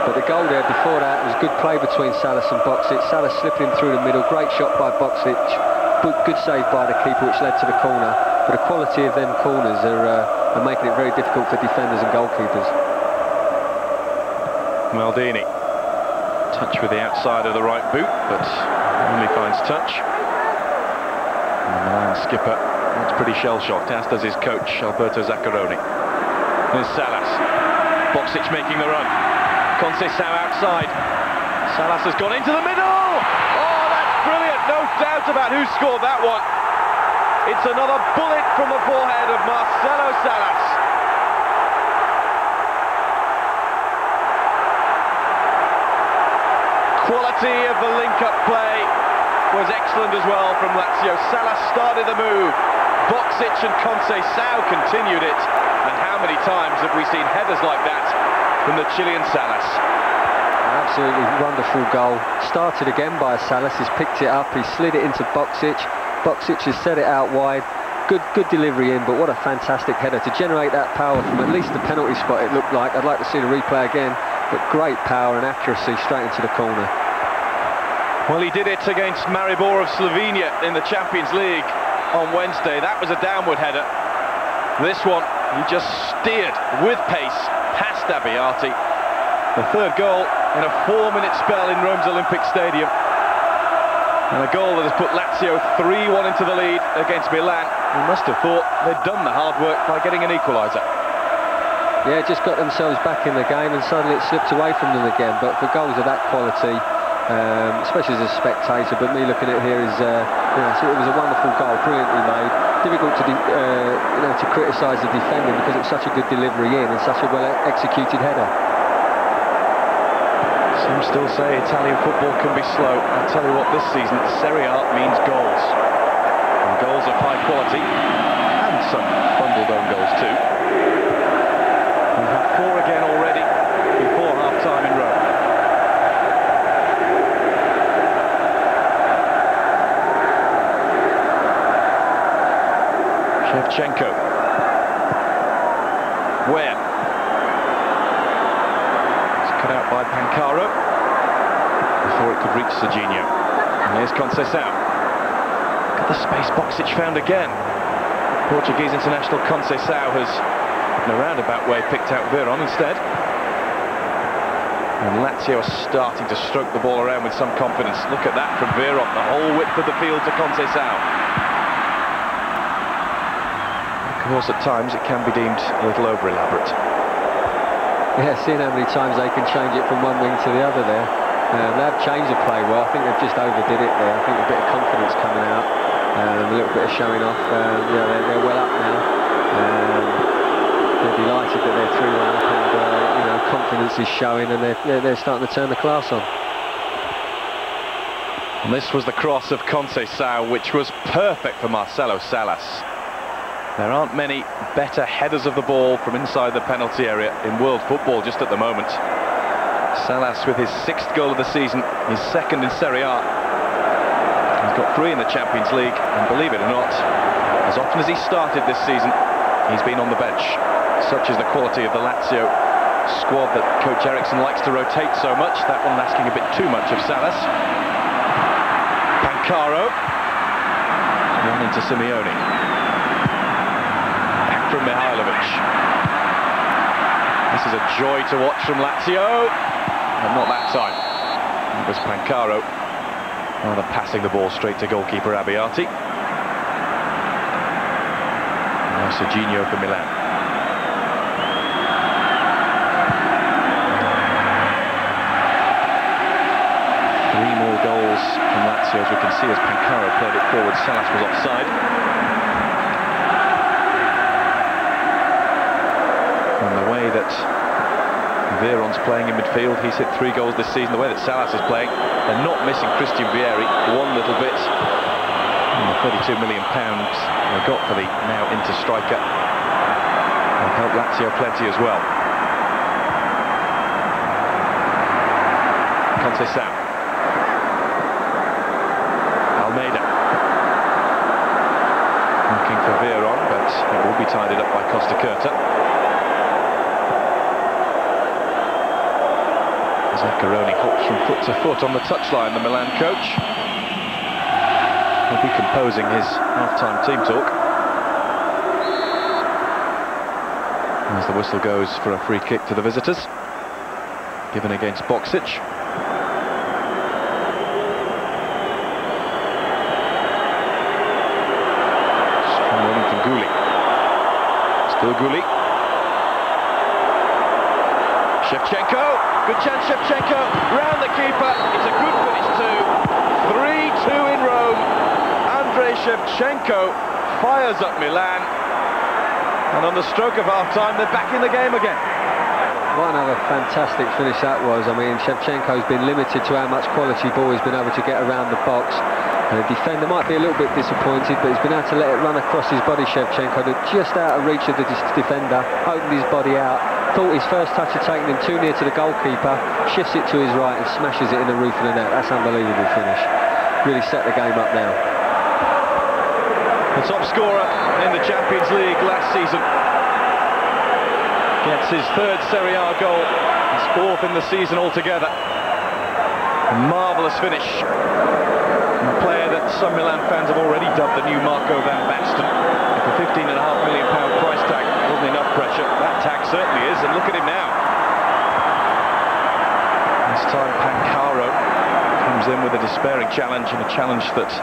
Speaker 3: But the goal there before that was good play between Salas and Boksic. Salas slipping through the middle, great shot by Boksic. Good save by the keeper, which led to the corner. But the quality of them corners are making it very difficult for defenders and goalkeepers.
Speaker 2: Maldini. Touch with the outside of the right boot, but only finds touch. And the Milan skipper looks pretty shell-shocked, as does his coach, Alberto Zaccaroni. There's Salas. Boksic making the run. Conceição outside. Salas has gone into the middle! Oh, that's brilliant! No doubt about who scored that one. It's another bullet from the forehead of Marcelo Salas. quality of the link-up play was excellent as well from Lazio. Salas started the move, Boksic and Conceição continued it, and how many times have we seen headers like that from the Chilean Salas?
Speaker 3: Absolutely wonderful goal. Started again by Salas, he's picked it up, he slid it into Boksic. Boksic has set it out wide. Good delivery in, but what a fantastic header to generate that power from at least the penalty spot, it looked like. I'd like to see the replay again, but great power and accuracy straight into the corner.
Speaker 2: Well, he did it against Maribor of Slovenia in the Champions League on Wednesday. That was a downward header. This one, he just steered with pace past Abbiati. The third goal in a 4-minute spell in Rome's Olympic Stadium. And a goal that has put Lazio 3-1 into the lead against Milan. They must have thought they'd done the hard work by getting an equaliser.
Speaker 3: Yeah, just got themselves back in the game and suddenly it slipped away from them again. But for goals of that quality, especially as a spectator, but me looking at it here is, so it was a wonderful goal, brilliantly made. Difficult to, to criticise the defending because it was such a good delivery in and such a well-executed header.
Speaker 2: Some still say Italian football can be slow. I'll tell you what, this season, Serie A means goals. And goals of high quality, and some bundled own goals too. We've had 4 again already before half-time in Rome. Shevchenko. Where? Cut out by Pancaro before it could reach Serginho. And here's Conceição. Got the space Boksic found again. Portuguese international Conceição has, in a roundabout way, picked out Veron instead. And Lazio are starting to stroke the ball around with some confidence. Look at that from Veron, the whole width of the field to Conceição. Of course, at times it can be deemed a little over-elaborate.
Speaker 3: Yeah, seeing how many times they can change it from one wing to the other there. They have changed the play well. I think they've just overdid it there. I think a bit of confidence coming out, a little bit of showing off. They're well up now. They're delighted that they're 3-1 up, and confidence is showing, and they're starting to turn the class on.
Speaker 2: And this was the cross of Conceição, which was perfect for Marcelo Salas. There aren't many better headers of the ball from inside the penalty area in world football just at the moment. Salas with his 6th goal of the season, his 2nd in Serie A. He's got 3 in the Champions League, and believe it or not, as often as he started this season, he's been on the bench. Such is the quality of the Lazio squad that Coach Eriksson likes to rotate so much. That one asking a bit too much of Salas. Pancaro. Run into Simeone. From Mihailovic. This is a joy to watch from Lazio, and not that time. It was Pancaro rather passing the ball straight to goalkeeper Abbiati. Now Serginho for Milan. Three more goals from Lazio, as we can see as Pancaro played it forward. Salas was offside. And the way that Veron's playing in midfield, he's hit 3 goals this season. The way that Salas is playing, they're not missing Christian Vieri one little bit. And the £32 million they got for the now Inter striker will help Lazio plenty as well. Conceição. Almeida. Looking for Veron, but it will be tidied up by Costa Curta. Zaccaroni hops from foot to foot on the touchline, the Milan coach. He'll be composing his half-time team talk. As the whistle goes for a free kick to the visitors, given against Boksic. Strong running from Gulli. Still Gulli. Shevchenko. Good chance, Shevchenko, round the keeper, it's a good finish too. 3-2 in Rome. Andrei Shevchenko fires up Milan. And on the stroke of half-time, they're back in the game again.
Speaker 3: What another fantastic finish that was. I mean, Shevchenko's been limited to how much quality ball he's been able to get around the box. The defender might be a little bit disappointed, but he's been able to let it run across his body, Shevchenko, just out of reach of the defender, opened his body out, thought his first touch had taken him too near to the goalkeeper, shifts it to his right and smashes it in the roof of the net. That's an unbelievable finish. Really set the game up now.
Speaker 2: The top scorer in the Champions League last season gets his third Serie A goal, his fourth in the season altogether. A marvellous finish. A player that some Milan fans have already dubbed the new Marco van Basten. If a £15.5 million price tag wasn't enough pressure, that tag certainly is, and look at him now. This time Pancaro comes in with a despairing challenge, and a challenge that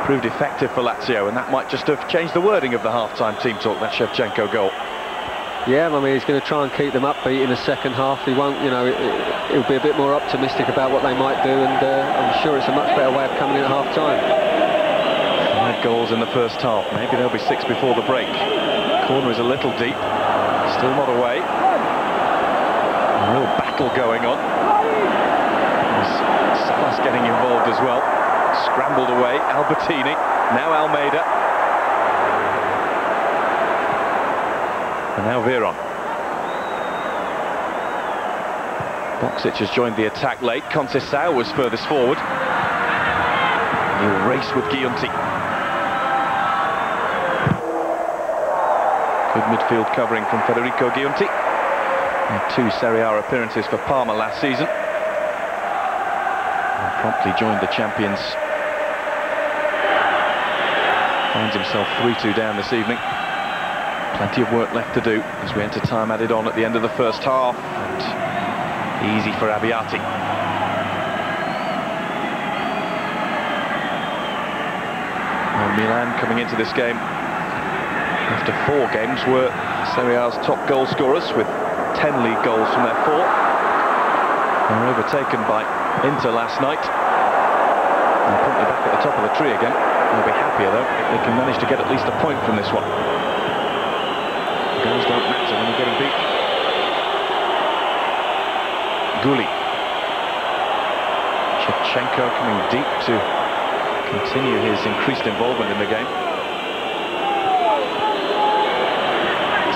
Speaker 2: proved effective for Lazio, and that might just have changed the wording of the half-time team talk, that Shevchenko goal.
Speaker 3: Yeah, I mean, he's going to try and keep them upbeat in the second half. He won't, you know, he'll be a bit more optimistic about what they might do, and I'm sure it's a much better way of coming in at half-time.
Speaker 2: 5 goals in the first half. Maybe there'll be 6 before the break. Corner is a little deep, still not away. A real battle going on. Salas getting involved as well. Scrambled away, Albertini, now Almeida. And now Veron. Boksic has joined the attack late. Conceição was furthest forward. He'll race with Giunti. Good midfield covering from Federico Giunti. Had 2 Serie A appearances for Parma last season. And promptly joined the champions. Finds himself 3-2 down this evening. Plenty of work left to do as we enter time added on at the end of the first half. And easy for Abbiati. Well, Milan coming into this game after 4 games were Serie A's top goal scorers with 10 league goals from their 4. They were overtaken by Inter last night. And promptly back at the top of the tree again. They'll be happier though if they can manage to get at least a point from this one. Goals don't matter when you're getting beat. Gulli. Shevchenko coming deep to continue his increased involvement in the game.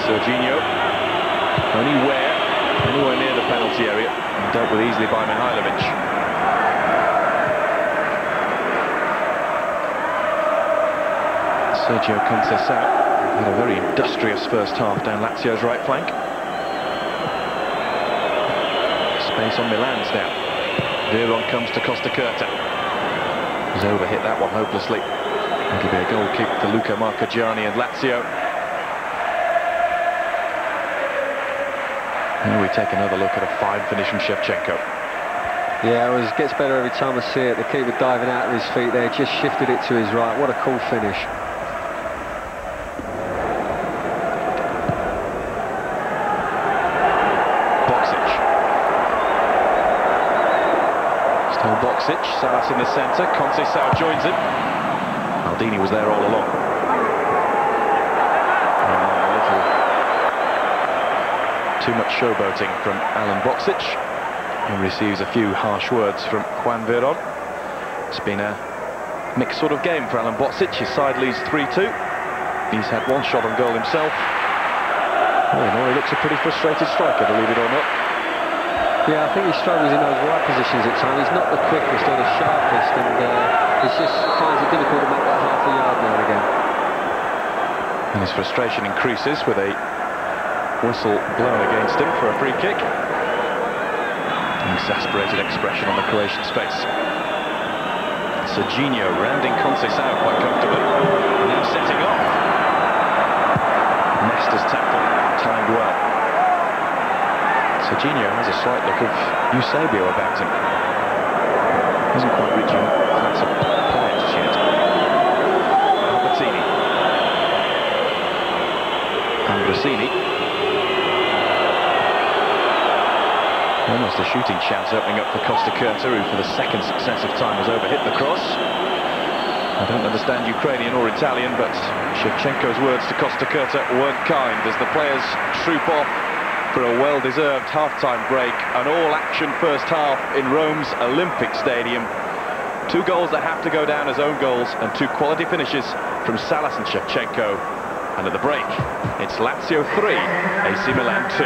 Speaker 2: Serginho. Anywhere near the penalty area, and dealt with easily by Mihailovic. Sergio Conceição had a very industrious first half down Lazio's right flank. Space on Milan's now. Veron comes to Costa Curta. He's overhit that one hopelessly. It'll be a goal kick for Luca Marchigiani and Lazio. And we take another look at a fine finish from Shevchenko.
Speaker 3: Yeah, it gets better every time I see it. The keeper diving out of his feet there, just shifted it to his right. What a cool finish.
Speaker 2: Boksic, Salas in the centre, Conceição joins him. Maldini was there all along. A little too much showboating from Alan Boksic, who receives a few harsh words from Juan Veron. It's been a mixed sort of game for Alan Boksic. His side leads 3-2. He's had 1 shot on goal himself. All in all, he looks a pretty frustrated striker, believe it or not.
Speaker 3: Yeah, I think he struggles in those right positions at times. He's not the quickest or the sharpest, and he just finds it difficult to make that half a yard now and again.
Speaker 2: And his frustration increases with a whistle blown against him for a free kick. An exasperated expression on the Croatian's face. Serginho rounding Conceição quite comfortably. Now setting off. Nesta's tackle, timed well. Serginho has a slight look of Eusebio about him. Isn't quite reaching that class of players yet. Albertini. Ambrosini. Almost a shooting chance opening up for Costa Curta, who for the 2nd successive time has overhit the cross. I don't understand Ukrainian or Italian, but Shevchenko's words to Costa Curta weren't kind as the players troop off for a well-deserved half-time break. An all-action first half in Rome's Olympic Stadium. 2 goals that have to go down as own goals, and 2 quality finishes from Salas and Shevchenko. And at the break, it's Lazio 3, AC Milan 2.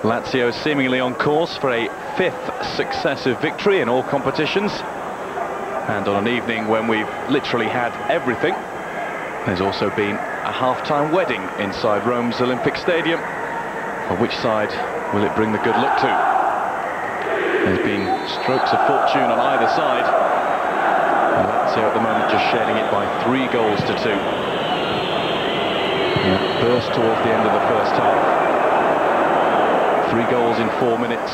Speaker 2: Lazio seemingly on course for a 5th successive victory in all competitions, and on an evening when we've literally had everything. There's also been a half-time wedding inside Rome's Olympic Stadium. On which side will it bring the good luck to? There's been strokes of fortune on either side, and Lazio at the moment just shedding it by 3 goals to 2. And a burst towards the end of the first half. 3 goals in 4 minutes,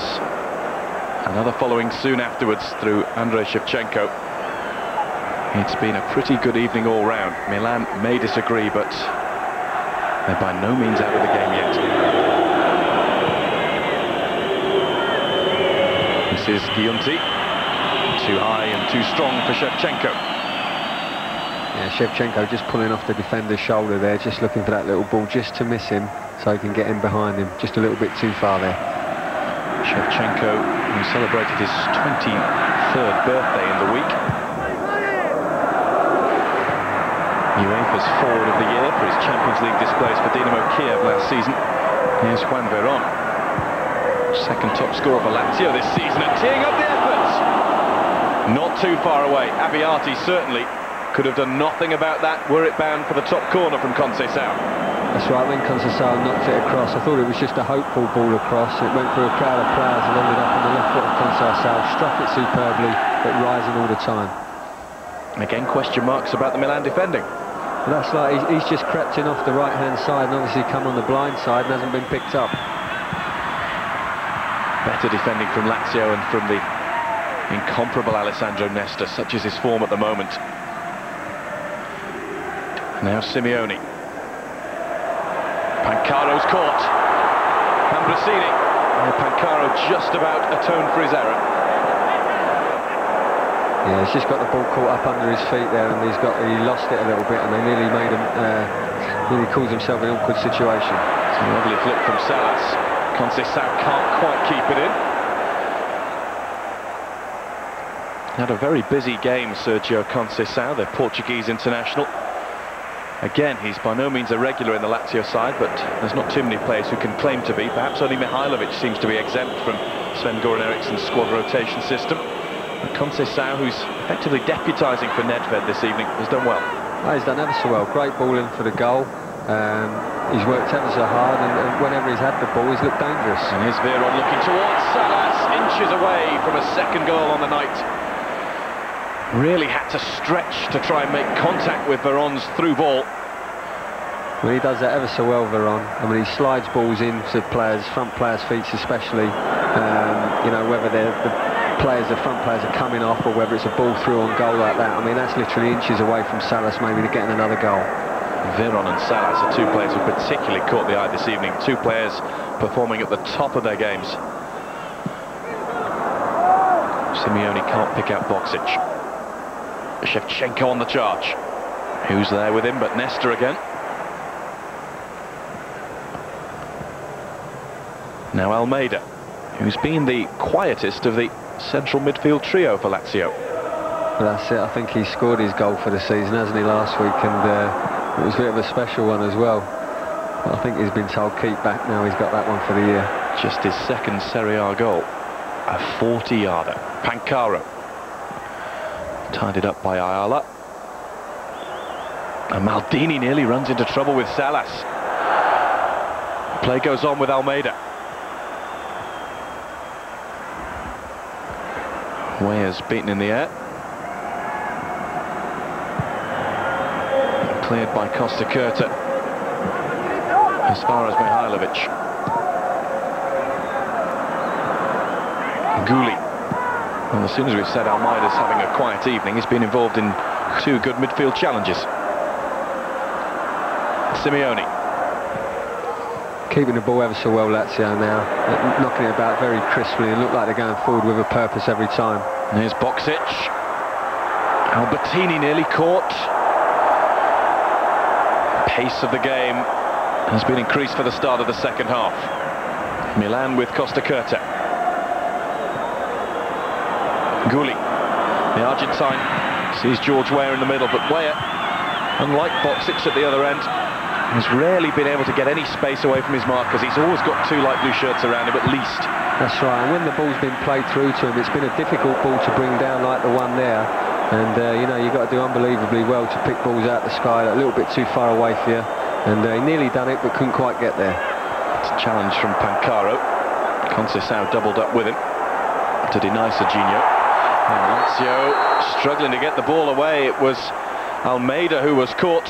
Speaker 2: another following soon afterwards through Andrei Shevchenko. It's been a pretty good evening all round. Milan may disagree, but they're by no means out of the game yet. This is Giunti, too high and too strong for Shevchenko.
Speaker 3: Yeah, Shevchenko just pulling off the defender's shoulder there, just looking for that little ball just to miss him, so he can get in behind him, just a little bit too far there.
Speaker 2: Shevchenko, who celebrated his 23rd birthday in the week. UEFA's Forward of the Year for his Champions League displays for Dinamo Kiev last season. Here's Juan Veron, 2nd top scorer for Lazio this season, and teeing up the efforts. Not too far away. Abbiati certainly could have done nothing about that were it bound for the top corner from Conceição.
Speaker 3: That's right, when Conceição knocked it across, I thought it was just a hopeful ball across. It went through a crowd of players and ended up on the left foot of Conceição, struck it superbly, but rising all the time.
Speaker 2: Again, question marks about the Milan defending.
Speaker 3: But that's like he's just crept in off the right-hand side and obviously come on the blind side and hasn't been picked up.
Speaker 2: Better defending from Lazio and from the incomparable Alessandro Nesta, such is his form at the moment. Now Simeone. Pancaro's caught. Ambrosini. Pancaro just about atoned for his error.
Speaker 3: Yeah, he's just got the ball caught up under his feet there, and he lost it a little bit, and they nearly made him, nearly caused himself an awkward situation.
Speaker 2: It's a lovely flick from Salas. Conceição can't quite keep it in. Had a very busy game, Sergio Conceição, the Portuguese international. Again, he's by no means a regular in the Lazio side, but there's not too many players who can claim to be. Perhaps only Mihailovic seems to be exempt from Sven-Goran Eriksson's squad rotation system. And Conceição, who's effectively deputising for Nedved this evening, has done well.
Speaker 3: Oh, he's done ever so well. Great ball in for the goal. He's worked ever so hard, and whenever he's had the ball, he's looked dangerous.
Speaker 2: And here's Veron looking towards Salas, inches away from a 2nd goal on the night. Really had to stretch to try and make contact with Veron's through ball.
Speaker 3: Well, he does that ever so well, Veron. I mean, he slides balls into players, front players' feet especially. You know, whether they're the front players are coming off, or whether it's a ball through on goal like that. I mean, that's literally inches away from Salas maybe to getting another goal.
Speaker 2: Veron and Salas are two players who particularly caught the eye this evening. Two players performing at the top of their games. Simeone can't pick out Boksic. Shevchenko on the charge. Who's there with him but Nesta again? Now Almeida, who's been the quietest of the central midfield trio for Lazio.
Speaker 3: Well, that's it. I think he scored his goal for the season, hasn't he, last week? And it was a bit of a special one as well. But I think he's been told keep back now. He's got that one for the year.
Speaker 2: Just his second Serie A goal. A 40-yarder. Pancaro. Tied it up by Ayala. And Maldini nearly runs into trouble with Salas. Play goes on with Almeida. Weah's beaten in the air. Cleared by Costa Curta. As far as Mihailovic. Gulli. Well, as soon as we've said Almeida's having a quiet evening, he's been involved in two good midfield challenges. Simeone.
Speaker 3: Keeping the ball ever so well, Lazio now. Knocking it about very crisply and look like they're going forward with a purpose every time.
Speaker 2: Here's Boksic. Albertini nearly caught. Pace of the game has been increased for the start of the second half. Milan with Costa Curta. Gulli, the Argentine, sees George Weah in the middle, but Weah, unlike Boksic at the other end, has rarely been able to get any space away from his markers. He's always got two light blue shirts around him at least.
Speaker 3: That's right, and when the ball's been played through to him, it's been a difficult ball to bring down like the one there. And, you know, you've got to do unbelievably well to pick balls out the sky a little bit too far away for you. And he nearly done it, but couldn't quite get there.
Speaker 2: It's a challenge from Pancaro. Conceição doubled up with him to deny Serginho. And Lazio struggling to get the ball away. It was Almeida who was caught.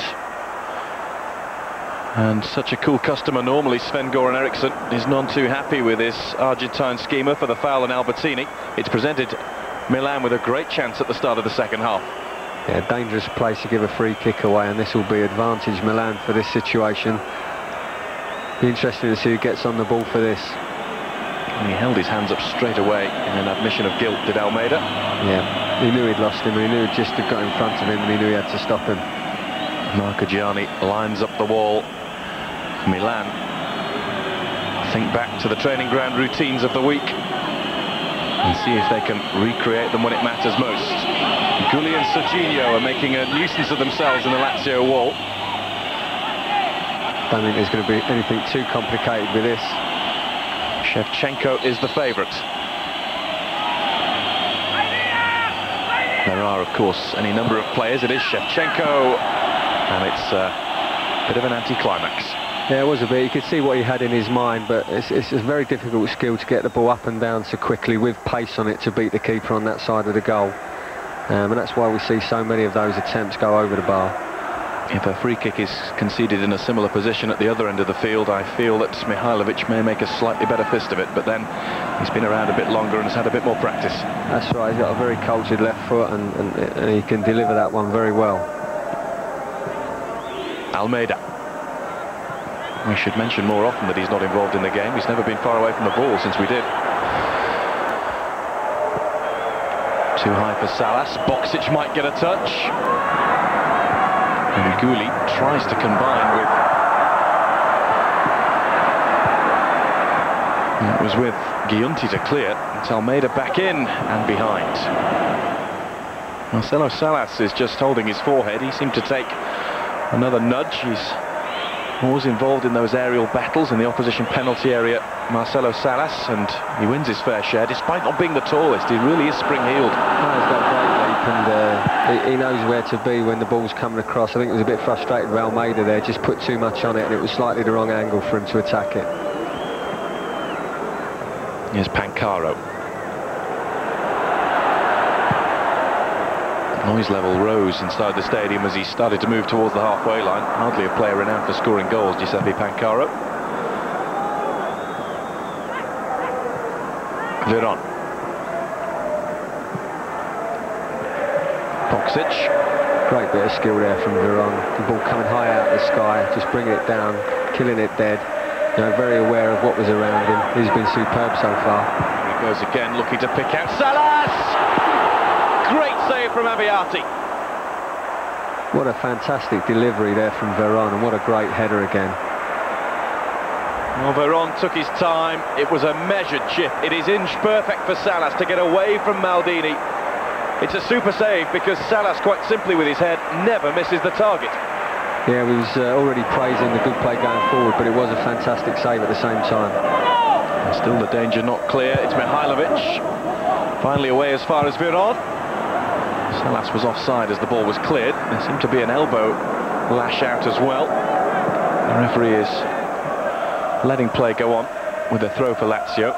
Speaker 2: And such a cool customer normally, Sven-Göran Eriksson, is none too happy with his Argentine schemer for the foul on Albertini. It's presented Milan with a great chance at the start of the second half.
Speaker 3: Yeah, dangerous place to give a free kick away, and this will be advantage Milan for this situation. Be interesting to see who gets on the ball for this.
Speaker 2: And he held his hands up straight away in an admission of guilt, did Almeida?
Speaker 3: Yeah, he knew he'd lost him, and he knew he'd just got in front of him, and he knew he had to stop him.
Speaker 2: Marchigiani lines up the wall. Milan think back to the training ground routines of the week and see if they can recreate them when it matters most. Gulli and Serginho are making a nuisance of themselves in the Lazio wall.
Speaker 3: Don't think there's going to be anything too complicated with this.
Speaker 2: Shevchenko is the favourite. There are, of course, any number of players. It is Shevchenko, and it's a bit of an anticlimax.
Speaker 3: Yeah, it was a bit. You could see what he had in his mind, but it's a very difficult skill to get the ball up and down so quickly with pace on it to beat the keeper on that side of the goal. And that's why we see so many of those attempts go over the bar.
Speaker 2: If a free kick is conceded in a similar position at the other end of the field, I feel that Mihailovic may make a slightly better fist of it, but then he's been around a bit longer and has had a bit more practice.
Speaker 3: That's right, he's got a very cultured left foot, and he can deliver that one very well.
Speaker 2: Almeida. We should mention more often that he's not involved in the game. He's never been far away from the ball since we did. Too high for Salas. Boksic might get a touch. And Gulli tries to combine with... That was with Giunti to clear. It's Almeida back in and behind. Marcelo Salas is just holding his forehead. He seemed to take another nudge. He's always involved in those aerial battles in the opposition penalty area, Marcelo Salas, and he wins his fair share despite not being the tallest. He really is spring-heeled.
Speaker 3: Oh, he's got a great leap, and he knows where to be when the ball's coming across. I think he was a bit frustrated with Almeida there, just put too much on it, and it was slightly the wrong angle for him to attack it.
Speaker 2: Here's Pancaro. Noise level rose inside the stadium as he started to move towards the halfway line. Hardly a player renowned for scoring goals, Giuseppe Pancaro. Veron. Boksic.
Speaker 3: Great bit of skill there from Veron. The ball coming high out of the sky, just bringing it down, killing it dead. You know, very aware of what was around him. He's been superb so far.
Speaker 2: Here he goes again, looking to pick out Salas! Great save from Abbiati.
Speaker 3: What a fantastic delivery there from Veron, and what a great header again.
Speaker 2: Well, Veron took his time. It was a measured chip. It is inch perfect for Salas to get away from Maldini. It's a super save because Salas, quite simply with his head, never misses the target.
Speaker 3: Yeah, we was already praising the good play going forward, but it was a fantastic save at the same time.
Speaker 2: And still the danger not clear. It's Mihailovic. Finally away as far as Veron. Salas was offside as the ball was cleared. There seemed to be an elbow lash out as well. The referee is letting play go on with a throw for Lazio.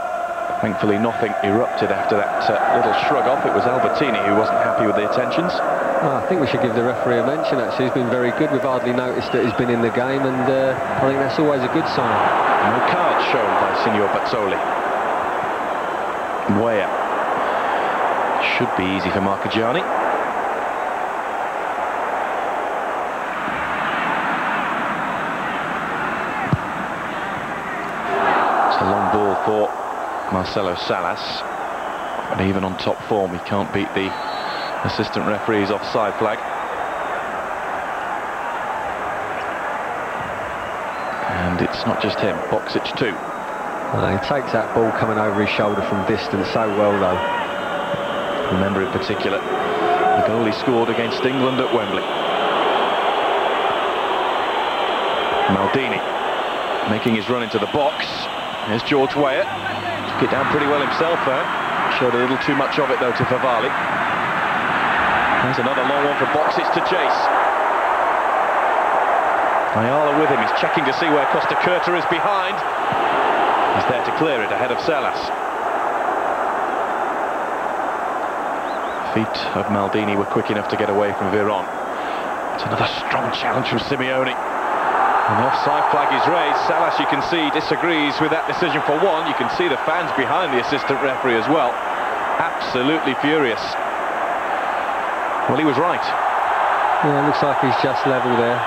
Speaker 2: Thankfully nothing erupted after that little shrug off. It was Albertini who wasn't happy with the attentions.
Speaker 3: Oh, I think we should give the referee a mention actually. He's been very good. We've hardly noticed that he's been in the game, and I think that's always a good sign.
Speaker 2: No card shown by Signor Bazzoli. Weah. Should be easy for Marchigiani. It's a long ball for Marcelo Salas, but even on top form he can't beat the assistant referee's offside flag. And it's not just him, Boksic too.
Speaker 3: He takes that ball coming over his shoulder from distance so well though.
Speaker 2: Remember in particular the goal he scored against England at Wembley. Maldini making his run into the box. Here's George Weah. Took it down pretty well himself there. Showed a little too much of it though to Favali. There's another long one for Boksic to chase. Ayala with him, he's checking to see where Costa Curta is behind. He's there to clear it ahead of Salas. Feet of Maldini were quick enough to get away from Veron. It's another strong challenge from Simeone. An offside flag is raised. Salas, you can see, disagrees with that decision for one. You can see the fans behind the assistant referee as well. Absolutely furious. Well, he was right.
Speaker 3: Yeah, it looks like he's just level there.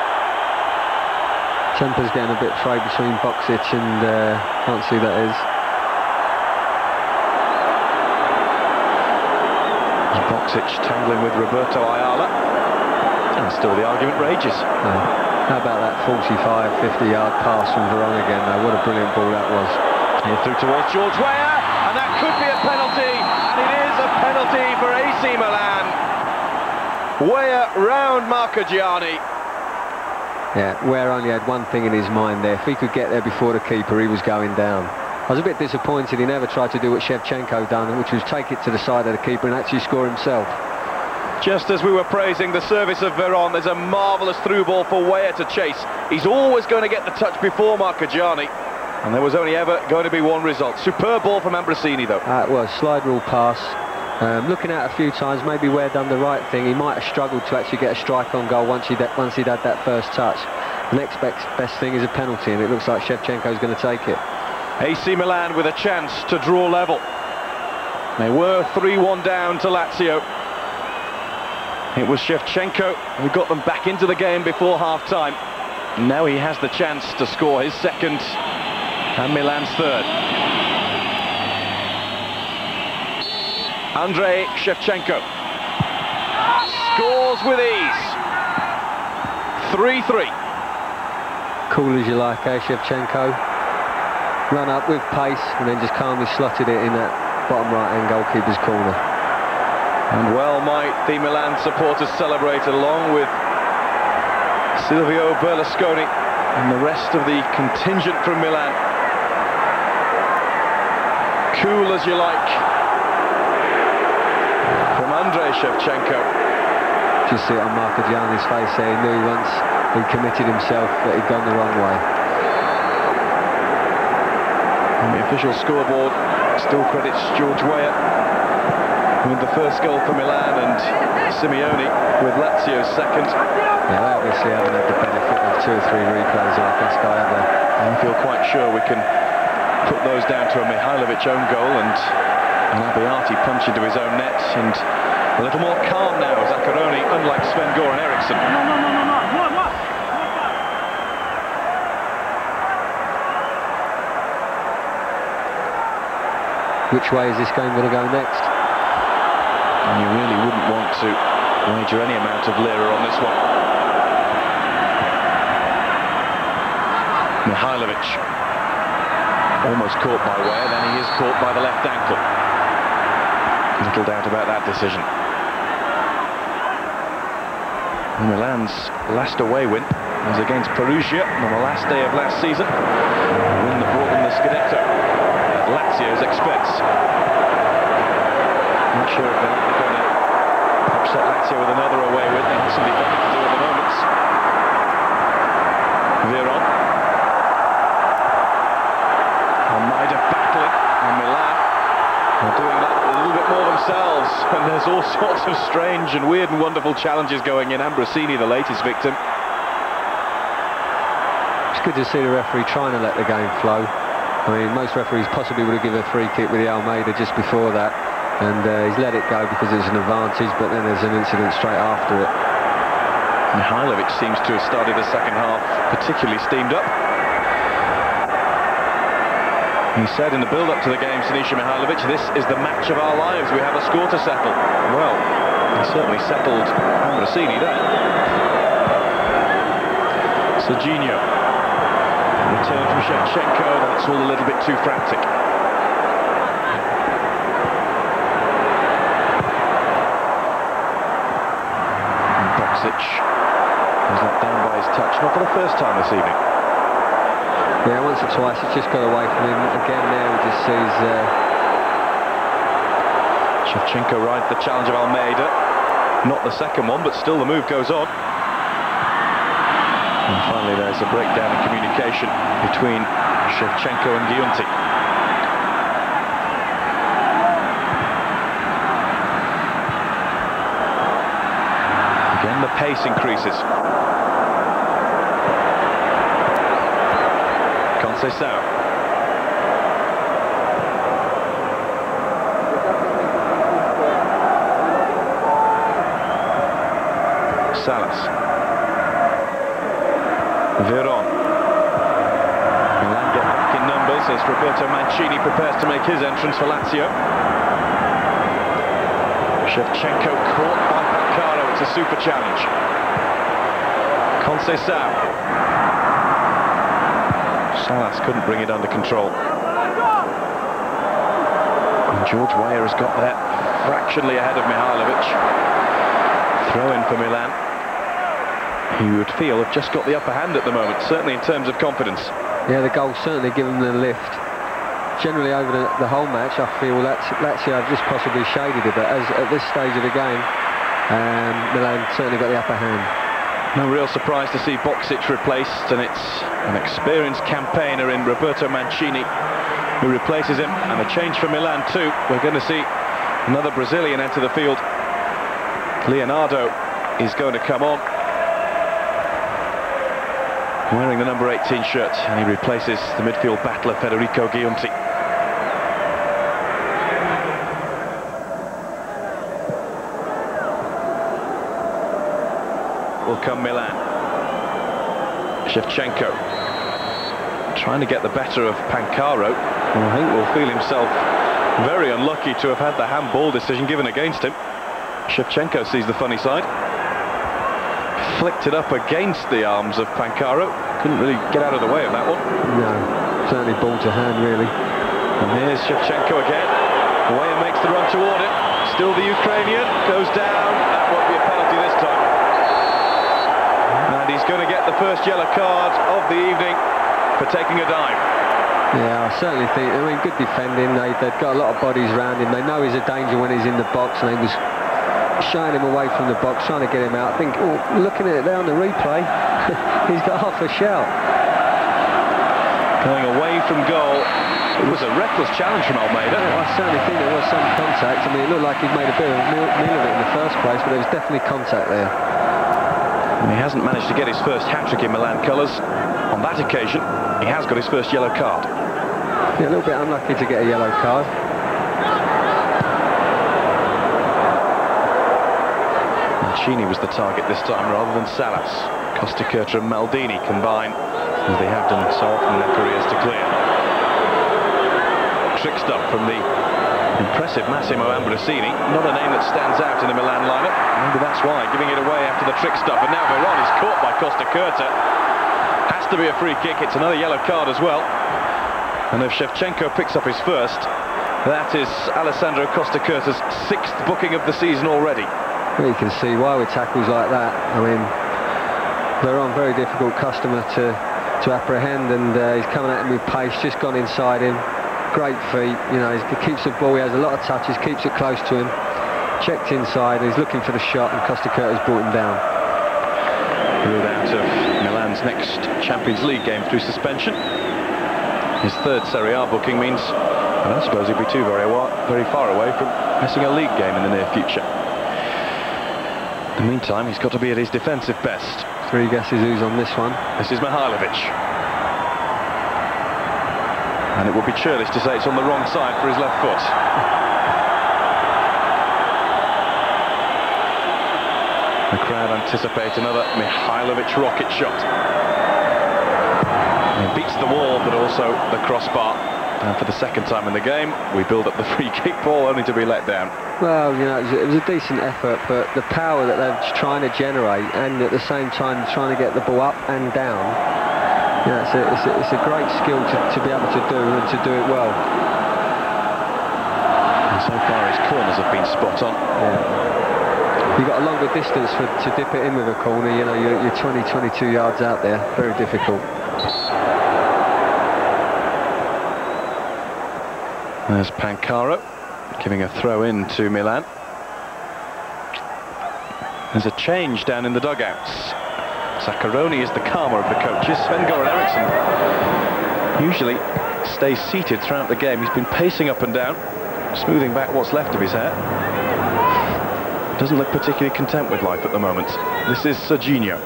Speaker 3: Temper's getting a bit frayed between Boksic and can't see who that is.
Speaker 2: Boksic tangling with Roberto Ayala. And still the argument rages.
Speaker 3: How about that 45, 50-yard pass from Veron again, though? What a brilliant ball that was.
Speaker 2: Here through towards George Weah, and that could be a penalty, and it is a penalty for AC Milan. Weah round Marchigiani.
Speaker 3: Yeah, Weah only had one thing in his mind there. If he could get there before the keeper, he was going down. I was a bit disappointed he never tried to do what Shevchenko done, which was take it to the side of the keeper and actually score himself.
Speaker 2: Just as we were praising the service of Veron, there's a marvellous through ball for Weah to chase. He's always going to get the touch before Marchigiani, and there was only ever going to be one result. Superb ball from Ambrosini though.
Speaker 3: It was slide rule pass. Looking at it a few times, maybe Weah done the right thing. He might have struggled to actually get a strike on goal once he'd had that first touch. The next best thing is a penalty, and it looks like Shevchenko's going to take it.
Speaker 2: AC Milan with a chance to draw level. They were 3-1 down to Lazio. It was Shevchenko who got them back into the game before half-time. Now he has the chance to score his second and Milan's third. Andrei Shevchenko scores with ease. 3-3.
Speaker 3: Cool as you like, Shevchenko. Run up with pace and then just calmly slotted it in that bottom right-hand goalkeeper's corner.
Speaker 2: And well might the Milan supporters celebrate along with Silvio Berlusconi and the rest of the contingent from Milan. Cool as you like from Andrei Shevchenko.
Speaker 3: Just see it on Marchigiani's face there. He knew once he committed himself that he'd gone the wrong way.
Speaker 2: And the official scoreboard still credits George Weah with the first goal for Milan and Simeone with Lazio's second.
Speaker 3: Yeah, they obviously haven't had the benefit of 2 or 3 replays like this guy, have they?
Speaker 2: I feel quite sure we can put those down to a Mihailovic own goal and an Abbiati punch into his own net, and A little more calm now, Zaccheroni, unlike Sven-Göran Eriksson.
Speaker 3: Which way is this game going to go next?
Speaker 2: And you really wouldn't want to wager any amount of lira on this one. Mihailovic, almost caught by Weah, then he is caught by the left ankle. Little doubt about that decision. Milan's last away win was against Perugia on the last day of last season. A win that brought them the Scudetto at Lazio's expense. Not sure if they're going to upset Lazio with another away win. They have something better to do at the moment. Veron. Almeida battling, and Milan are doing that a little bit more themselves, and there's all sorts of strange and weird and wonderful challenges going in. Ambrosini, the latest victim.
Speaker 3: It's good to see the referee trying to let the game flow. I mean, most referees possibly would have given a free kick with the Almeida just before that, and he's let it go because it's an advantage, but then there's an incident straight after it.
Speaker 2: Mihailovic seems to have started the second half particularly steamed up. He said in the build-up to the game, Sinisa Mihailovic, this is the match of our lives, we have a score to settle. Well, he certainly settled Ambrosini there. Serginho. Return from Shevchenko, that's all a little bit too frantic. And Boksic was let down by his touch, not for the first time this evening.
Speaker 3: Yeah, once or twice it's just got away from him. Again there we just sees
Speaker 2: Shevchenko rides the challenge of Almeida. Not the second one, but still the move goes on. And finally there's a breakdown in communication between Shevchenko and Giunti. Again the pace increases. Conceição. Salas. Veron. Milan get back in numbers as Roberto Mancini prepares to make his entrance for Lazio. Shevchenko caught by Pancaro. It's a super challenge. Conceição. Salas couldn't bring it under control. And George Weah has got there fractionally ahead of Mihailovic. Throw in for Milan. He would feel have just got the upper hand at the moment, certainly in terms of confidence.
Speaker 3: yeah, the goal certainly given them the lift. Generally over the whole match I feel Lazio have just possibly shaded it, but at this stage of the game Milan certainly got the upper hand.
Speaker 2: No real surprise to see Boksic replaced, and it's an experienced campaigner in Roberto Mancini who replaces him, and a change for Milan too. We're going to see another Brazilian enter the field. Leonardo is going to come on, wearing the number 18 shirt, and he replaces the midfield battler Federico Giunti. Will come Milan. Shevchenko trying to get the better of Pancaro, who I think will feel himself very unlucky to have had the handball decision given against him. Shevchenko sees the funny side. Flicked it up against the arms of Pancaro. Couldn't really get out of the way of that one.
Speaker 3: No, certainly ball to hand really.
Speaker 2: And here's Shevchenko again. Weah makes the run toward it. Still the Ukrainian. Goes down. That won't be a penalty this time. And he's going to get the first yellow card of the evening for taking a dive.
Speaker 3: Yeah, I certainly think, I mean, good defending. They've got a lot of bodies around him. They know he's a danger when he's in the box, and he was shying him away from the box, trying to get him out. I think, looking at it there on the replay, he's got half a shout.
Speaker 2: Going away from goal. It was a reckless challenge from Almeida.
Speaker 3: Yeah, I certainly think there was some contact. I mean, it looked like he'd made a bit of a meal of it in the first place, but there was definitely contact there.
Speaker 2: And he hasn't managed to get his first hat-trick in Milan colours. On that occasion, he has got his first yellow card.
Speaker 3: Yeah, a little bit unlucky to get a yellow card.
Speaker 2: Mancini was the target this time rather than Salas. Costacurta and Maldini combine, as they have done so often in their careers, to clear. Trick stuff from the impressive Massimo Ambrosini. Not a name that stands out in the Milan lineup. Maybe that's why, giving it away after the trick stuff. And now Veron is caught by Costacurta. Has to be a free kick. It's another yellow card as well. And if Shevchenko picks up his first, that is Alessandro Costacurta's 6th booking of the season already.
Speaker 3: Well, you can see why with tackles like that. I mean, Veron, very difficult customer to apprehend, and he's coming at him with pace, just gone inside him. Great feet, you know, he keeps the ball, he has a lot of touches, keeps it close to him. Checked inside, he's looking for the shot, and Costacurta's brought him down.
Speaker 2: Ruled out of Milan's next Champions League game through suspension. His 3rd Serie A booking means, I don't suppose he'll be very far away from missing a league game in the near future. In the meantime, he's got to be at his defensive best.
Speaker 3: 3 guesses who's on this one.
Speaker 2: This is Mihajlovic. And it would be churlish to say it's on the wrong side for his left foot. The crowd anticipate another Mihajlovic rocket shot. He beats the wall, but also the crossbar. And for the 2nd time in the game, we build up the free kick ball, only to be let down.
Speaker 3: Well, you know, it was a decent effort, but the power that they're trying to generate, and at the same time trying to get the ball up and down, you know, it's a great skill to be able to do, and to do it well.
Speaker 2: And so far his corners have been spot on.
Speaker 3: Yeah. You've got a longer distance to dip it in with a corner, you know, you're 20-22 yards out there, very difficult.
Speaker 2: There's Pancaro giving a throw in to Milan. There's a change down in the dugouts. Zaccaroni is the calmer of the coaches. Sven-Göran Eriksson usually stays seated throughout the game. He's been pacing up and down, smoothing back what's left of his hair. Doesn't look particularly content with life at the moment. This is Serginho.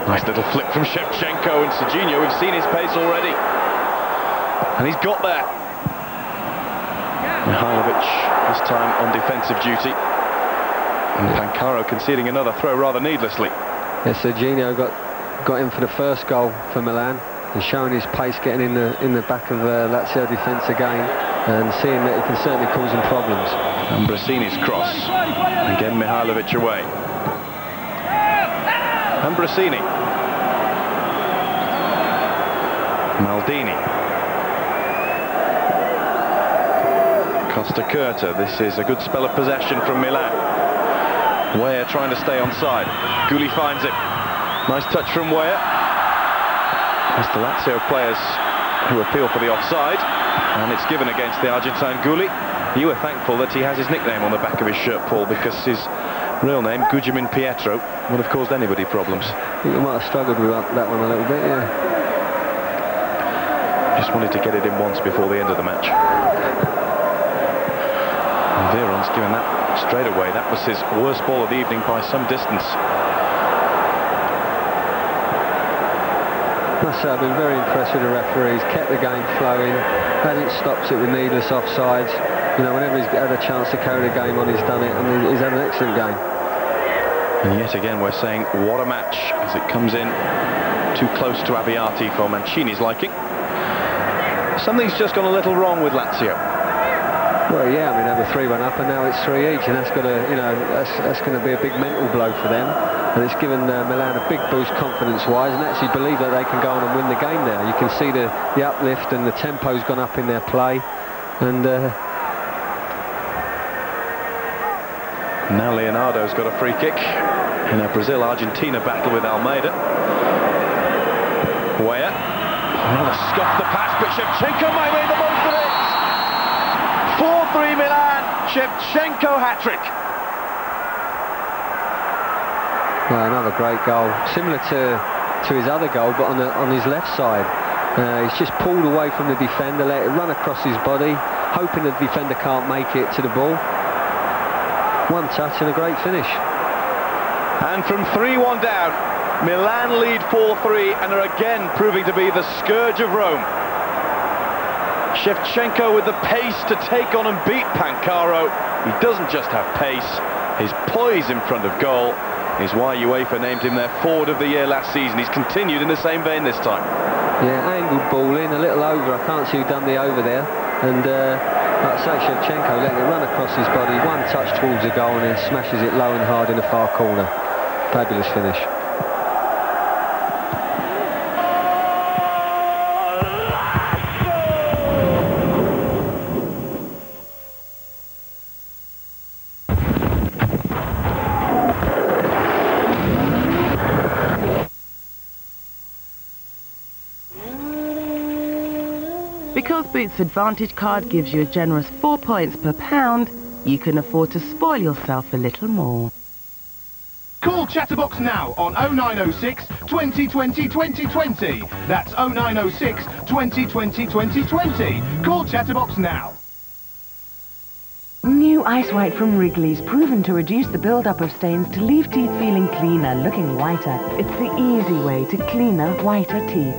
Speaker 2: Nice little flick from Shevchenko, and Serginho, we've seen his pace already. And he's got there. Mihajlovic this time on defensive duty. And Pancaro conceding another throw rather needlessly.
Speaker 3: Yeah, Serginho got in for the 1st goal for Milan, and showing his pace, getting in the back of Lazio defence again, and seeing that he can certainly cause them problems.
Speaker 2: Ambrosini's cross. Again Mihajlovic away. Ambrosini. Maldini. Costacurta. This is a good spell of possession from Milan. Weah trying to stay onside. Gulli finds it. Nice touch from Weah. It's the Lazio players who appeal for the offside, and it's given against the Argentine Gulli. You were thankful that he has his nickname on the back of his shirt, Paul, because his real name, Guglielmin Pietro, would have caused anybody problems.
Speaker 3: I think he might have struggled with that one a little bit, yeah.
Speaker 2: Just wanted to get it in once before the end of the match. And Veron's given that straight away. That was his worst ball of the evening by some distance.
Speaker 3: I must say, I've been very impressed with the referees. Kept the game flowing, hasn't stopped it with needless offsides. You know, whenever he's had a chance to carry the game on, he's done it, and he's had an excellent game.
Speaker 2: And yet again, we're saying, what a match, as it comes in too close to Abbiati for Mancini's liking. Something's just gone a little wrong with Lazio.
Speaker 3: Well, yeah, I mean, they were 3-1 up, and now it's 3 each, and that's got to, you know, that's going to be a big mental blow for them. And it's given Milan a big boost confidence-wise, and actually believe that they can go on and win the game now. You can see the uplift, and the tempo's gone up in their play, and
Speaker 2: now Leonardo's got a free kick in a Brazil-Argentina battle with Almeida. Weah, rather scuffed the pass, but Shevchenko might make the most of it. 4-3 Milan, Shevchenko hat-trick.
Speaker 3: Well, another great goal, similar to his other goal, but on his left side. He's just pulled away from the defender, let it run across his body, hoping the defender can't make it to the ball. One touch and a great finish.
Speaker 2: And from 3-1 down, Milan lead 4-3 and are again proving to be the scourge of Rome. Shevchenko with the pace to take on and beat Pancaro. He doesn't just have pace, His poise in front of goal is why UEFA named him their forward of the year last season. He's continued in the same vein this time.
Speaker 3: Yeah, angled ball in, a little over. I can't see who done the over there. And like I say, Shevchenko letting it run across his body, one touch towards the goal and then smashes it low and hard in the far corner. Fabulous finish.
Speaker 8: Because Boots Advantage card gives you a generous 4 points per pound, you can afford to spoil yourself a little more.
Speaker 9: Call Chatterbox now on 0906 2020 2020. That's 0906 2020 2020. Call Chatterbox now.
Speaker 10: New Ice White from Wrigley's, proven to reduce the build-up of stains to leave teeth feeling cleaner, looking whiter. It's the easy way to cleaner, whiter teeth.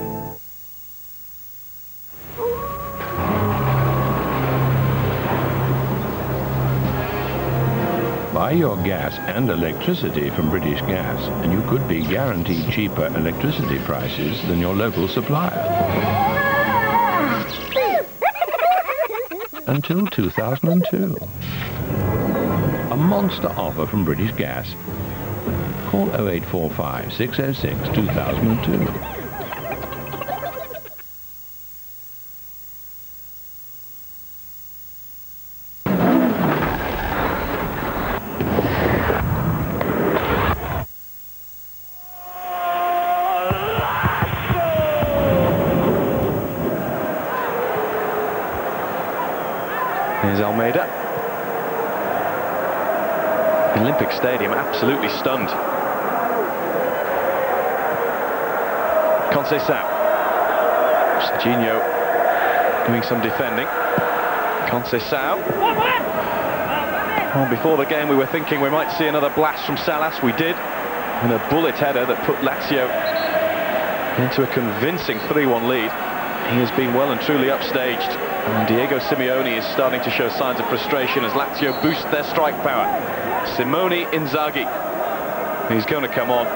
Speaker 4: Buy your gas and electricity from British Gas, and you could be guaranteed cheaper electricity prices than your local supplier. Until 2002. A monster offer from British Gas. Call 0845 606 2002.
Speaker 2: Here's Almeida. Olympic Stadium absolutely stunned. Conceição. Serginho doing some defending. Conceição. Well, before the game we were thinking we might see another blast from Salas. We did. And a bullet header that put Lazio into a convincing 3-1 lead. He has been well and truly upstaged. And Diego Simeone is starting to show signs of frustration as Lazio boost their strike power. Simone Inzaghi, he's going to come on.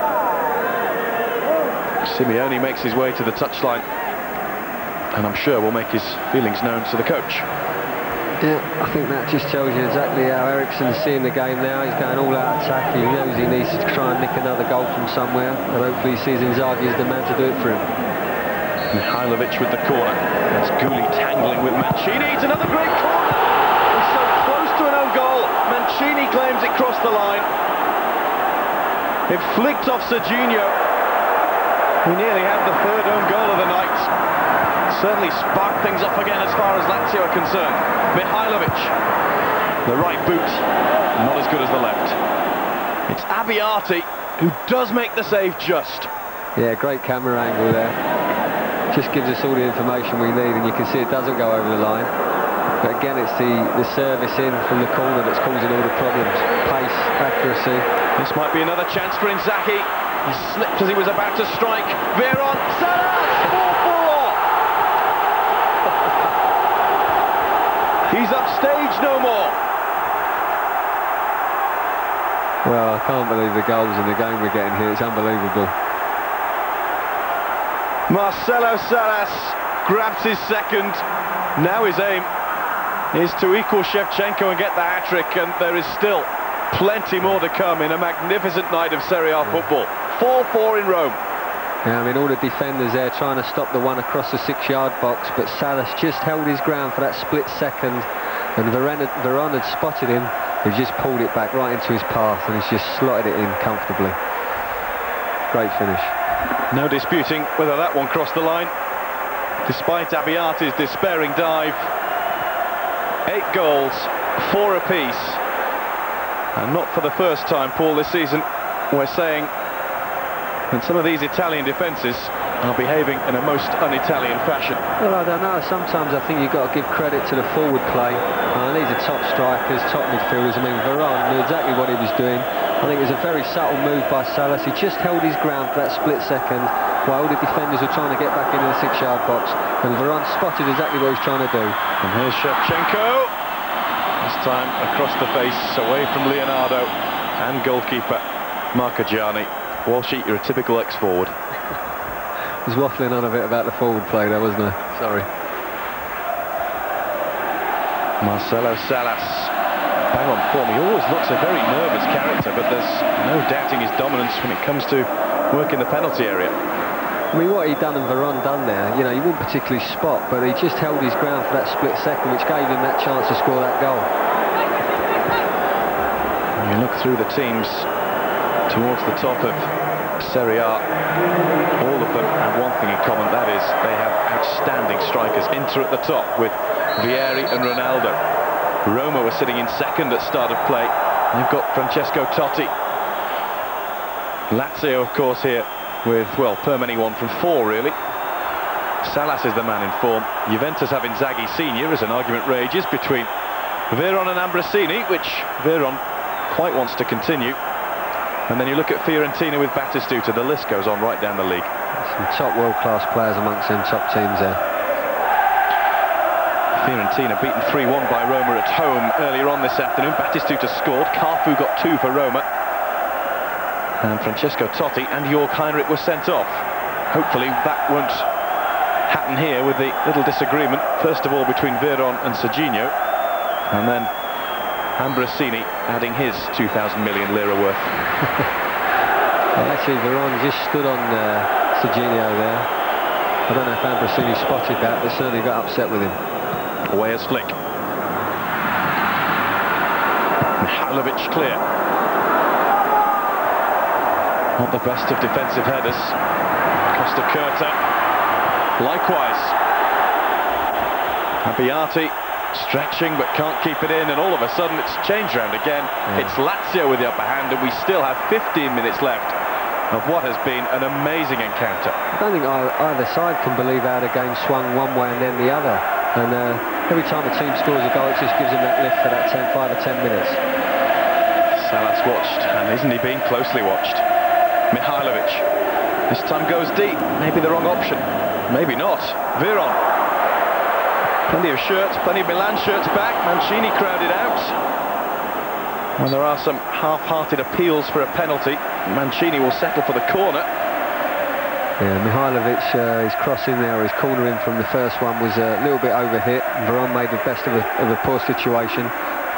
Speaker 2: Simeone makes his way to the touchline, and I'm sure will make his feelings known to the coach.
Speaker 3: Yeah, I think that just tells you exactly how Eriksen's seeing the game now. He's going all out attack. He knows he needs to try and nick another goal from somewhere, and hopefully he sees Inzaghi as the man to do it for him.
Speaker 2: Mihailovic with the corner. That's Gulli tangling with Mancini. It's another great corner. He's so close to an own goal. Mancini claims it crossed the line. It flicked off Serginho. He nearly had the third own goal of the night. Certainly sparked things off again as far as Lazio are concerned. Mihailovic. The right boot, not as good as the left. It's Abbiati who does make the save just.
Speaker 3: Yeah, great camera angle there. Just gives us all the information we need, and you can see it doesn't go over the line. But again, it's the service in from the corner that's causing all the problems. Pace, accuracy.
Speaker 2: This might be another chance for Inzaghi. He slipped as he was about to strike. Veron, Salah, 4-4. He's upstaged no more.
Speaker 3: Well, I can't believe the goals in the game we're getting here. It's unbelievable.
Speaker 2: Marcelo Salas grabs his second. Now his aim is to equal Shevchenko and get the hat-trick, and there is still plenty more to come in a magnificent night of Serie A football. 4-4 in Rome.
Speaker 3: Yeah, I mean, all the defenders there trying to stop the one across the 6-yard box, but Salas just held his ground for that split second, and Veron had spotted him. He's just pulled it back right into his path, and he's just slotted it in comfortably. Great finish.
Speaker 2: No disputing whether that one crossed the line, despite Abbiati's despairing dive. 8 goals, 4 apiece. And not for the first time, Paul, this season, we're saying that some of these Italian defences are behaving in a most un-Italian fashion.
Speaker 3: Well, I don't know. Sometimes I think you've got to give credit to the forward play. These are top strikers, top midfielders. I mean, Veron knew exactly what he was doing. I think it was a very subtle move by Salas. He just held his ground for that split second while the defenders were trying to get back into the 6-yard box. And Veron spotted exactly what he was trying to do.
Speaker 2: And here's Shevchenko. Last time across the face, away from Leonardo and goalkeeper Marcagiani. Walshy, you're a typical ex-forward.
Speaker 3: I was waffling on a bit about the forward play there, wasn't I? Sorry.
Speaker 2: Marcelo Salas, bang on form. He always looks a very nervous character, but there's no doubting his dominance when it comes to work in the penalty area.
Speaker 3: I mean, what he done and Veron done there, you know, you wouldn't particularly spot, but he just held his ground for that split second, which gave him that chance to score that goal.
Speaker 2: When you look through the teams towards the top of Serie A, all of them have one thing in common, that is they have outstanding strikers. Inter at the top with Vieri and Ronaldo. Roma were sitting in second at start of play. You've got Francesco Totti. Lazio, of course, here with, well, permanently one from 4, really. Salas is the man in form. Juventus have Inzaghi Senior as an argument rages between Veron and Ambrosini, which Veron quite wants to continue. And then you look at Fiorentina with Batistuta. The list goes on right down the league.
Speaker 3: Some top world-class players amongst them top teams there.
Speaker 2: Fiorentina beaten 3-1 by Roma at home earlier on this afternoon. Batistuta scored. Cafu got 2 for Roma. And Francesco Totti and Jörg Heinrich were sent off. Hopefully that won't happen here with the little disagreement, first of all between Veron and Serginho, and then Ambrosini adding his 2,000 million lira worth.
Speaker 3: Well, actually, Veron just stood on Serginho there. I don't know if Ambrosini spotted that, but certainly got upset with him.
Speaker 2: Weah's flick. Mihailovic clear. Not the best of defensive headers. Costa Curta. Likewise. Abbiati stretching but can't keep it in, and all of a sudden it's changed round again. It's Lazio with the upper hand, and we still have 15 minutes left of what has been an amazing encounter.
Speaker 3: I don't think either side can believe how the game swung one way and then the other. And every time a team scores a goal, it just gives them that lift for that 5 or 10 minutes.
Speaker 2: Salas watched, and isn't he being closely watched? Mihailovic. This time goes deep. Maybe the wrong option. Maybe not. Veron. Plenty of shirts, plenty of Milan shirts back. Mancini crowded out. And there are some half-hearted appeals for a penalty. Mancini will settle for the corner.
Speaker 3: Yeah, Mihailovic, his cross in there, or his corner in from the first one was a little bit overhit. Veron made the best of a poor situation,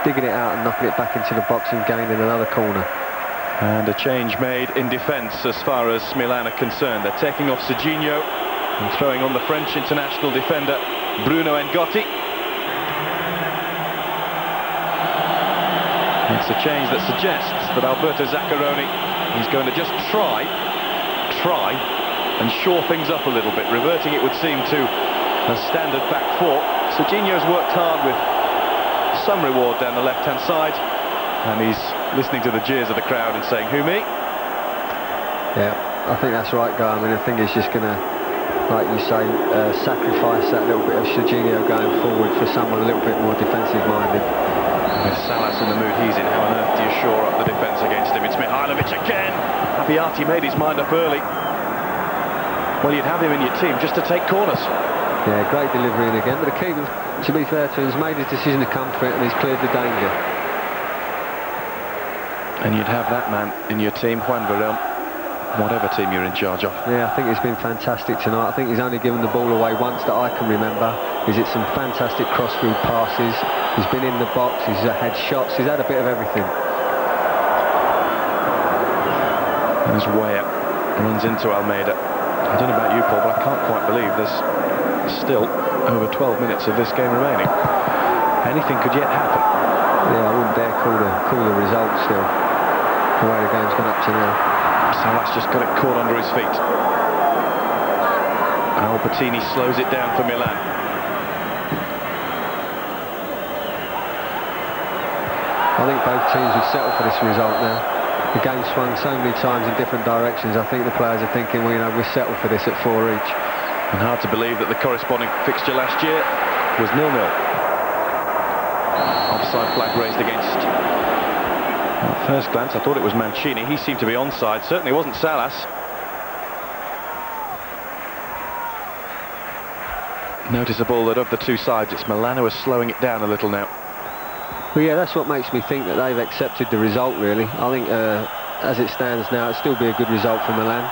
Speaker 3: digging it out and knocking it back into the box and gaining another corner.
Speaker 2: And a change made in defence as far as Milan are concerned. They're taking off Serginho and throwing on the French international defender Bruno Ngotti. It's a change that suggests that Alberto Zaccaroni is going to just try and shore things up a little bit, reverting, it would seem, to a standard back 4. Serginho's worked hard with some reward down the left-hand side, and he's listening to the jeers of the crowd and saying, "Who, me?"
Speaker 3: Yeah, I think that's right, Guy. I mean, I think he's just going to, like you say, sacrifice that little bit of Serginho going forward for someone a little bit more defensive-minded.
Speaker 2: With Salas in the mood he's in, how on earth do you shore up the defence against him? It's Mihailovic again. Abbiati made his mind up early. Well, you'd have him in your team just to take corners.
Speaker 3: Yeah, great delivery in again, but the keeper, to be fair to him, has made his decision to come for it and he's cleared the danger.
Speaker 2: And you'd have that man in your team, Juan Veron, whatever team you're in charge of.
Speaker 3: Yeah, I think he's been fantastic tonight. I think he's only given the ball away once that I can remember. He's hit some fantastic cross-field passes. He's been in the box, he's had shots, he's had a bit of everything.
Speaker 2: There's Weah, runs into Almeida. I don't know about you, Paul, but I can't quite believe there's still over 12 minutes of this game remaining. Anything could yet happen.
Speaker 3: Yeah, I wouldn't dare call the result still, the way the game's gone up to now.
Speaker 2: Salas just got it caught under his feet. Albertini slows it down for Milan.
Speaker 3: I think both teams would settle for this result now. The game swung so many times in different directions. I think the players are thinking, well, you know, we'll settle for this at 4 each.
Speaker 2: And hard to believe that the corresponding fixture last year was 0-0. Offside flag raised against. At first glance, I thought it was Mancini. He seemed to be onside. Certainly wasn't Salas. Noticeable that of the two sides, it's Milan who are slowing it down a little now.
Speaker 3: Well, yeah, that's what makes me think that they've accepted the result, really. I think as it stands now, it'll still be a good result for Milan.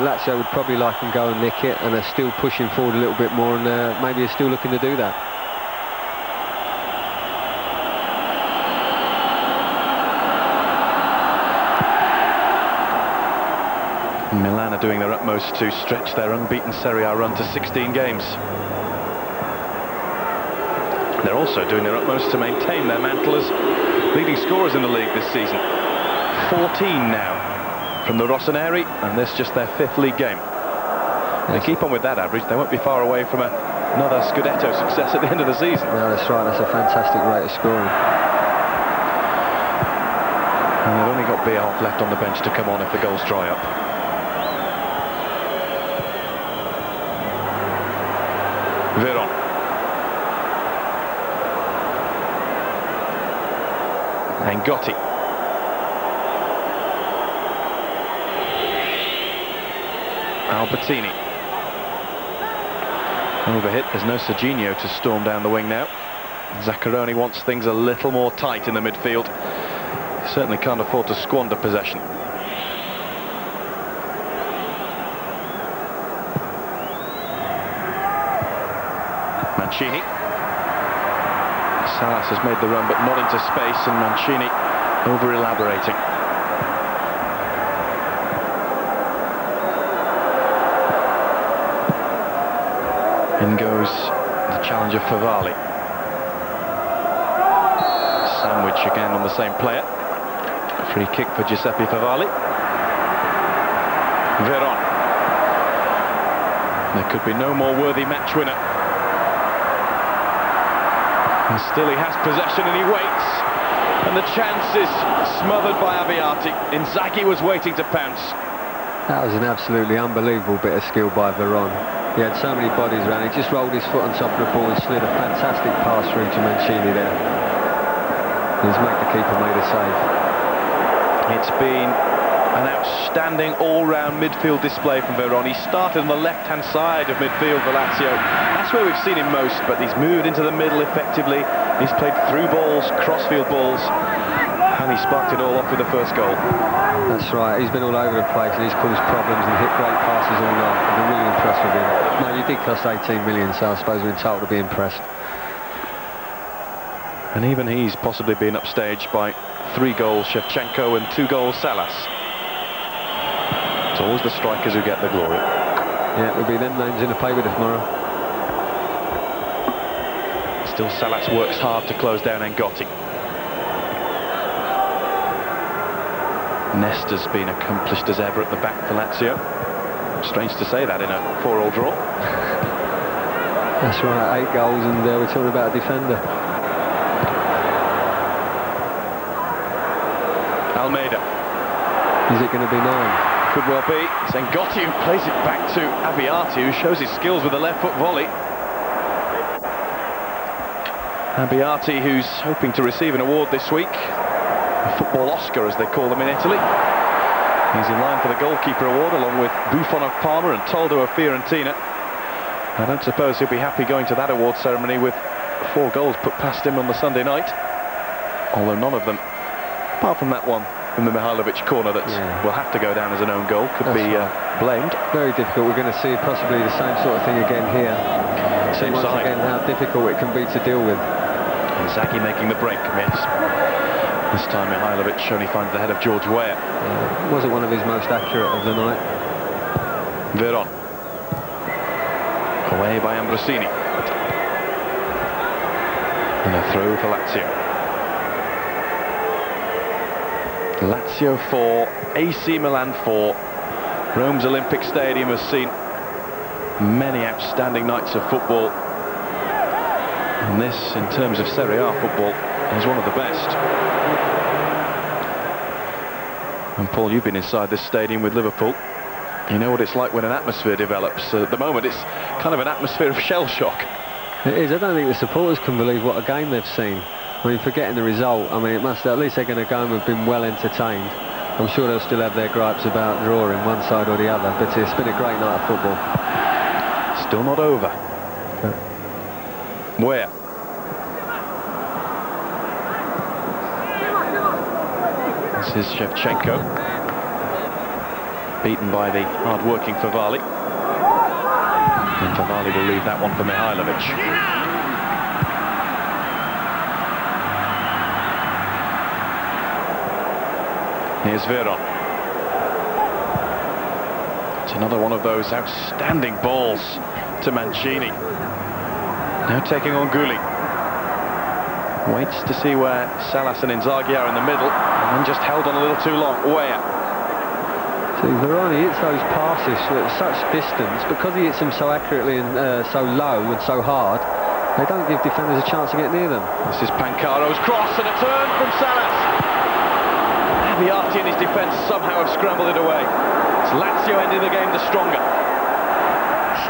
Speaker 3: Lazio would probably like and go and nick it, and they're still pushing forward a little bit more, and maybe are still looking to do that.
Speaker 2: Milan are doing their utmost to stretch their unbeaten Serie A run to 16 games. They're also doing their utmost to maintain their mantle as leading scorers in the league this season. 14 now from the Rossoneri, and this just their 5th league game. They keep on with that average, they won't be far away from another Scudetto success at the end of the season.
Speaker 3: No, that's right, that's a fantastic rate of scoring.
Speaker 2: And they've only got Bierhoff left on the bench to come on if the goals dry up. Veron. And Gotti. Albertini. Overhit, there's no Serginho to storm down the wing now. Zaccheroni wants things a little more tight in the midfield. He certainly can't afford to squander possession. Mancini. Salas has made the run but not into space, and Mancini over-elaborating. In goes the challenger Favali. Sandwich again on the same player. A free kick for Giuseppe Favali. Veron. There could be no more worthy match winner. And still he has possession and he waits. And the chance is smothered by Abbiati. Inzaghi was waiting to pounce.
Speaker 3: That was an absolutely unbelievable bit of skill by Veron. He had so many bodies around, he just rolled his foot on top of the ball and slid a fantastic pass through to Mancini there. He's made the keeper made a save.
Speaker 2: It's been an outstanding all-round midfield display from Veron. He started on the left-hand side of midfield for Lazio. That's where we've seen him most, but he's moved into the middle effectively. He's played through balls, crossfield balls, and he sparked it all off with the first goal.
Speaker 3: That's right, he's been all over the place and he's caused problems and hit great passes all night. I've been really impressed with him. No, you did cost 18 million, so I suppose we're entitled to be impressed.
Speaker 2: And even he's possibly been upstaged by 3 goals Shevchenko and 2 goals Salas. It's always the strikers who get the glory.
Speaker 3: Yeah, it'll be them names in the paper tomorrow.
Speaker 2: Still Salas works hard to close down Ngotti. Nesta's been accomplished as ever at the back for Lazio. Strange to say that in a 4-4 draw.
Speaker 3: That's right, 8 goals and we're talking about a defender.
Speaker 2: Almeida.
Speaker 3: Is it going to be 9?
Speaker 2: Could well be. It's Ngotti who plays it back to Abbiati, who shows his skills with a left foot volley. Abbiati, who's hoping to receive an award this week. A football Oscar, as they call them in Italy. He's in line for the goalkeeper award, along with Buffon of Parma and Toldo of Fiorentina. I don't suppose he'll be happy going to that award ceremony with 4 goals put past him on the Sunday night. Although none of them, apart from that one from the Mihailovic corner that will have to go down as an own goal, could be blamed.
Speaker 3: Very difficult. We're going to see possibly the same sort of thing again here.
Speaker 2: Same
Speaker 3: once
Speaker 2: side.
Speaker 3: again how difficult it can be to deal with.
Speaker 2: Inzaghi making the break, miss. This time Mihailovic only finds the head of George Weah.
Speaker 3: Wasn't one of his most accurate of the night.
Speaker 2: Veron. Away by Ambrosini. And a throw for Lazio. Lazio 4, AC Milan 4. Rome's Olympic Stadium has seen many outstanding nights of football. And this, in terms of Serie A football, is one of the best. And Paul, you've been inside this stadium with Liverpool. You know what it's like when an atmosphere develops. At the moment, it's kind of an atmosphere of shell shock.
Speaker 3: It is. I don't think the supporters can believe what a game they've seen. I mean, forgetting the result, I mean, it must, at least they're going to go and have been well entertained. I'm sure they'll still have their gripes about drawing one side or the other, but it's been a great night of football.
Speaker 2: Still not over. Where? This is Shevchenko, beaten by the hard-working Favali. And Favali will leave that one for Mihailovic. Here's Veron. It's another one of those outstanding balls to Mancini. Now taking on Gulli. Waits to see where Salas and Inzaghi are in the middle, and then just held on a little too long. Weah.
Speaker 3: See, Veroni hits those passes at such distance, because he hits them so accurately and so low and so hard, they don't give defenders a chance to get near them.
Speaker 2: This is Pancaro's cross and a turn from Salas. Abiati and his defence somehow have scrambled it away. It's Lazio ending the game the stronger.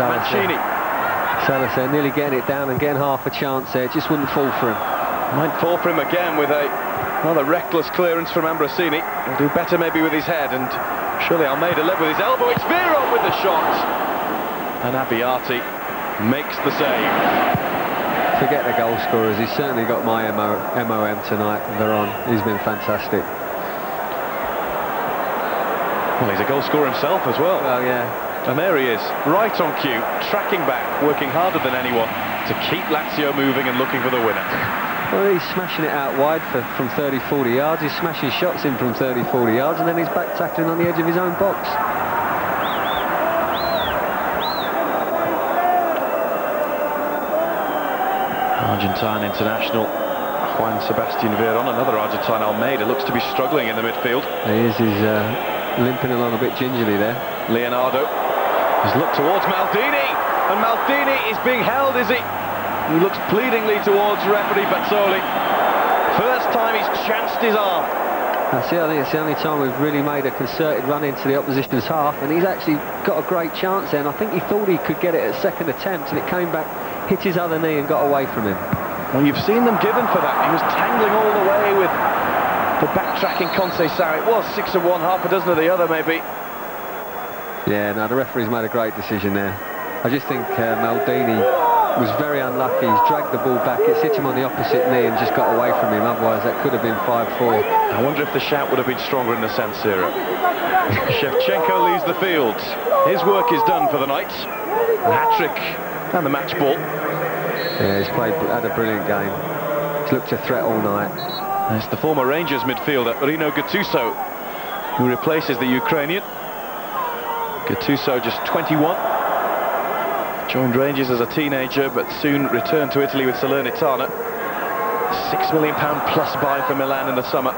Speaker 2: Mancini.
Speaker 3: Salas there nearly getting it down and getting half a chance there. It just wouldn't fall for him.
Speaker 2: Might fall for him again with a rather reckless clearance from Ambrosini. He'll do better maybe with his head, and surely Almeida led with his elbow. It's Veron with the shot, and Abiati makes the save.
Speaker 3: Forget the goal scorers, he's certainly got my MOM tonight, Veron. He's been fantastic.
Speaker 2: Well, he's a goal scorer himself as well.
Speaker 3: Well, yeah.
Speaker 2: And there he is, right on cue, tracking back, working harder than anyone to keep Lazio moving and looking for the winner.
Speaker 3: Well, he's smashing it out wide from 30-40 yards. He's smashing shots in from 30-40 yards, and then he's back tackling on the edge of his own box.
Speaker 2: Argentine international Juan Sebastian Veron, another Argentine Almeida, looks to be struggling in the midfield.
Speaker 3: He is, he's limping along a bit gingerly there.
Speaker 2: Leonardo has looked towards Maldini, and Maldini is being held, is he? He looks pleadingly towards referee Bazzoli. First time he's chanced his arm.
Speaker 3: That's it, I think it's the only time we've really made a concerted run into the opposition's half, and he's actually got a great chance there, and I think he thought he could get it at second attempt, and it came back, hit his other knee and got away from him.
Speaker 2: Well, you've seen them given for that. He was tangling all the way with the backtracking Conceição. It was 6 of one, half a dozen of the other, maybe.
Speaker 3: Yeah, no, the referee's made a great decision there. I just think Maldini was very unlucky. He's dragged the ball back, it's hit him on the opposite knee and just got away from him. Otherwise, that could have been 5-4.
Speaker 2: I wonder if the shout would have been stronger in the San Siro. Shevchenko leaves the field. His work is done for the night. Hat-trick and the match ball.
Speaker 3: Yeah, he's had a brilliant game. He's looked a threat all night.
Speaker 2: It's the former Rangers midfielder, Rino Gattuso, who replaces the Ukrainian. Gattuso, just 21. Joined Rangers as a teenager, but soon returned to Italy with Salernitana. £6 million plus buy for Milan in the summer.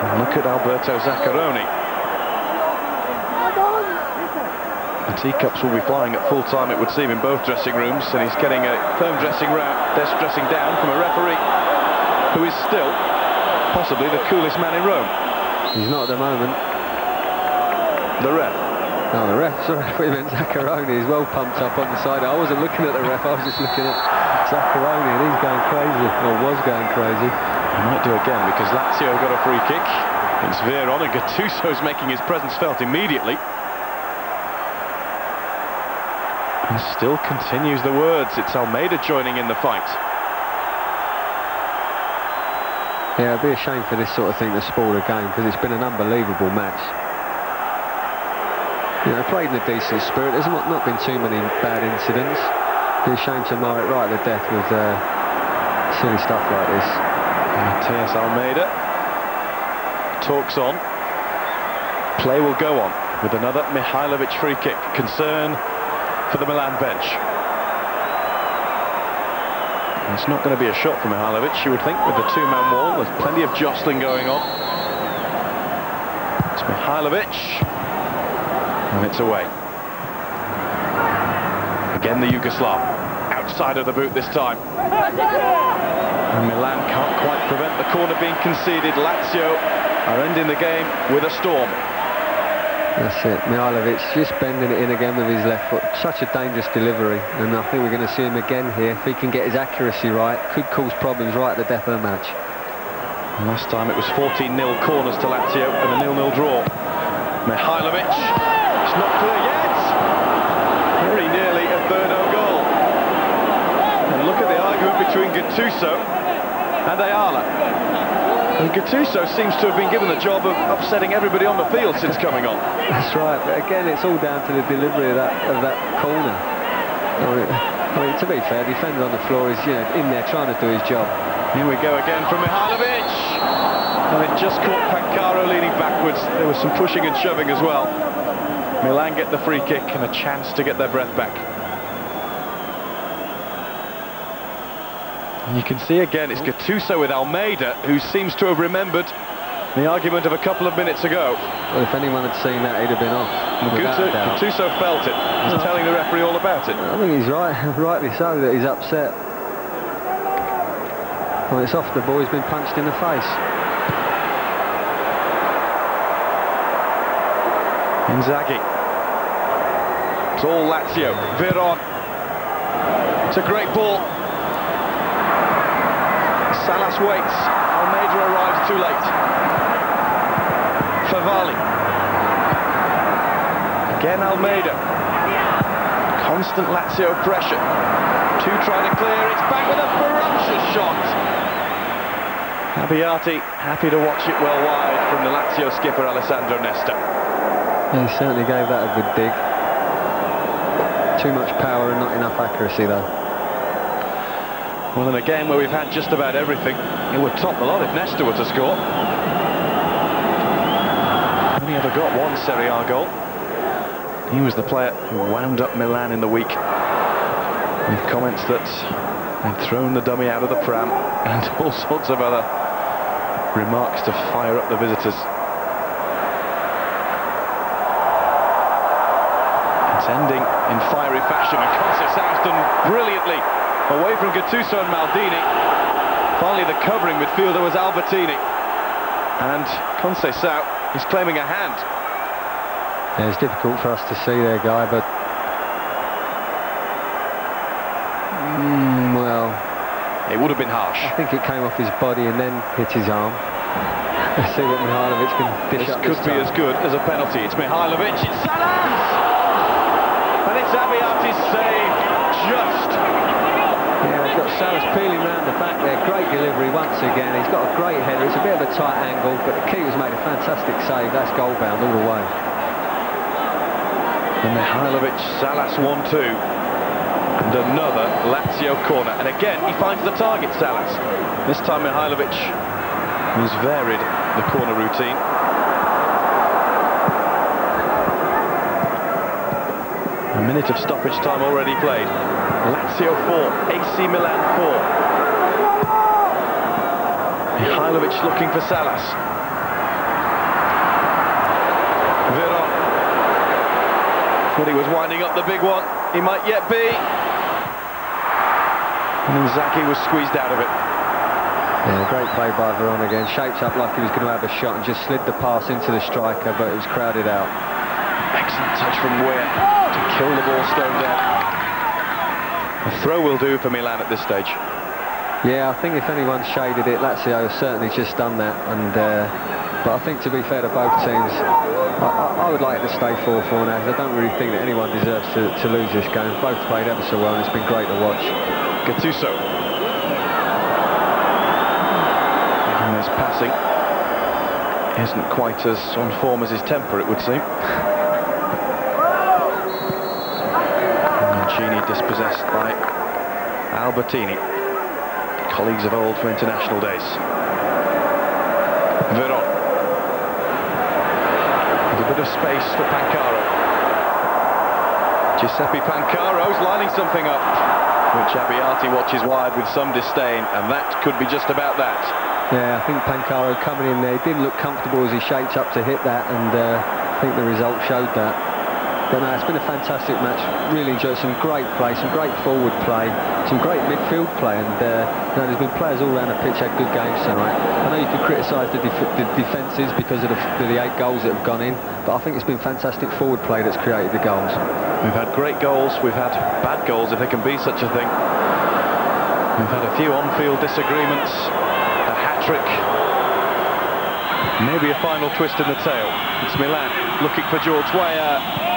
Speaker 2: And look at Alberto Zaccaroni. The teacups will be flying at full time, it would seem, in both dressing rooms, and he's getting a firm dressing down from a referee who is still possibly the coolest man in Rome.
Speaker 3: He's not at the moment.
Speaker 2: The ref.
Speaker 3: No, the ref, sorry, we meant Zaccaroni. He's well pumped up on the side. I wasn't looking at the ref, I was just looking at Zaccaroni, and he's going crazy, or was going crazy.
Speaker 2: He might do again, because Lazio got a free kick. It's Veron, and Gattuso's making his presence felt immediately. And still continues the words. It's Almeida joining in the fight.
Speaker 3: Yeah, it'd be a shame for this sort of thing to spoil the game, because it's been an unbelievable match. You know, played in a decent spirit. There's not been too many bad incidents. It'd be a shame to mar it right at the death with silly stuff like this.
Speaker 2: Matias Almeida talks on. Play will go on with another Mihailovic free kick. Concern for the Milan bench. It's not going to be a shot from Mihailovic, you would think, with the two-man wall. There's plenty of jostling going on. It's Mihailovic, and it's away. Again the Yugoslav, outside of the boot this time. And Milan can't quite prevent the corner being conceded. Lazio are ending the game with a storm.
Speaker 3: That's it, Mihailovic just bending it in again with his left foot. Such a dangerous delivery, and I think we're going to see him again here. If he can get his accuracy right, could cause problems right at the death of the match.
Speaker 2: Last time it was 14-0 corners to Lazio and a 0-0 draw. Mihailovic, it's not clear yet. Very nearly a third own goal. And look at the argument between Gattuso And Ayala. And Gattuso seems to have been given the job of upsetting everybody on the field since coming on.
Speaker 3: That's right, but again, it's all down to the delivery of that corner. I mean, to be fair, the defender on the floor is, in there trying to do his job.
Speaker 2: Here we go again from Mihajlovic. And it just caught Pancaro leaning backwards. There was some pushing and shoving as well. Milan get the free kick and a chance to get their breath back. And you can see again, it's Gattuso with Almeida, who seems to have remembered the argument of a couple of minutes ago.
Speaker 3: Well, if anyone had seen that, he'd have been off.
Speaker 2: Gattuso felt it. He's telling the referee all about it.
Speaker 3: I think he's right, rightly so, that he's upset. Well, it's off the ball, he's been punched in the face.
Speaker 2: Inzaghi. It's all Lazio. Veron. It's a great ball. Salas waits. Almeida arrives too late. Favali. Again Almeida. Constant Lazio pressure. Two trying to clear. It's back with a ferocious shot. Abbiati happy to watch it well wide from the Lazio skipper Alessandro Nesta.
Speaker 3: Yeah, he certainly gave that a good dig. Too much power and not enough accuracy though.
Speaker 2: Well, and again, where we've had just about everything, it would top the lot if Nesta were to score. Only ever got one Serie A goal. He was the player who wound up Milan in the week, with comments that they'd thrown the dummy out of the pram and all sorts of other remarks to fire up the visitors. It's ending in fiery fashion, and Conceição's done brilliantly. Away from Gattuso and Maldini. Finally the covering midfielder was Albertini. And Conceição is claiming a hand.
Speaker 3: Yeah, it's difficult for us to see there, Guy, but... well...
Speaker 2: it would have been harsh.
Speaker 3: I think it came off his body and then hit his arm. Let's see what Mihajlovic can dish up
Speaker 2: this could be as good as a penalty. It's Mihajlovic, it's Salas! And it's Abbiati's save, just...
Speaker 3: yeah, they've got Salas peeling round the back there. Great delivery once again. He's got a great header. It's a bit of a tight angle, but the keeper's made a fantastic save. That's goal bound all the way.
Speaker 2: And Mihajlovic, Salas 1-2. And another Lazio corner. And again, he finds the target, Salas. This time Mihajlovic has varied the corner routine. A minute of stoppage time already played. Lazio 4, AC Milan 4. Mihajlovic looking for Salas. Veron. Thought he was winding up the big one. He might yet be. And Inzaghi was squeezed out of it.
Speaker 3: Yeah, great play by Veron again. Shaped up like he was going to have a shot and just slid the pass into the striker, but it was crowded out.
Speaker 2: Excellent touch from Weir to kill the ball stone dead. A throw will do for Milan at this stage.
Speaker 3: Yeah, I think if anyone shaded it, Lazio has certainly just done that. And but I think, to be fair to both teams, I would like to stay 4-4 now, because I don't really think that anyone deserves to lose this game. Both played ever so well, and it's been great to watch.
Speaker 2: Gattuso. And his passing isn't quite as on form as his temper, it would seem. Mancini dispossessed by Albertini. Colleagues of old for international days. Veron. There's a bit of space for Pancaro. Giuseppe Pancaro's lining something up, which Abbiati watches wide with some disdain, and that could be just about that.
Speaker 3: Yeah, I think Pancaro coming in there, he didn't look comfortable as he shaped up to hit that, and I think the result showed that. But no, it's been a fantastic match. Really enjoyed some great play, some great forward play, some great midfield play, and there's been players all around the pitch had good games tonight. I know you could criticise the defences because of the 8 goals that have gone in, but I think it's been fantastic forward play that's created the goals.
Speaker 2: We've had great goals, we've had bad goals, if there can be such a thing. We've had a few on-field disagreements, a hat-trick, maybe a final twist in the tail. It's Milan looking for George Weah.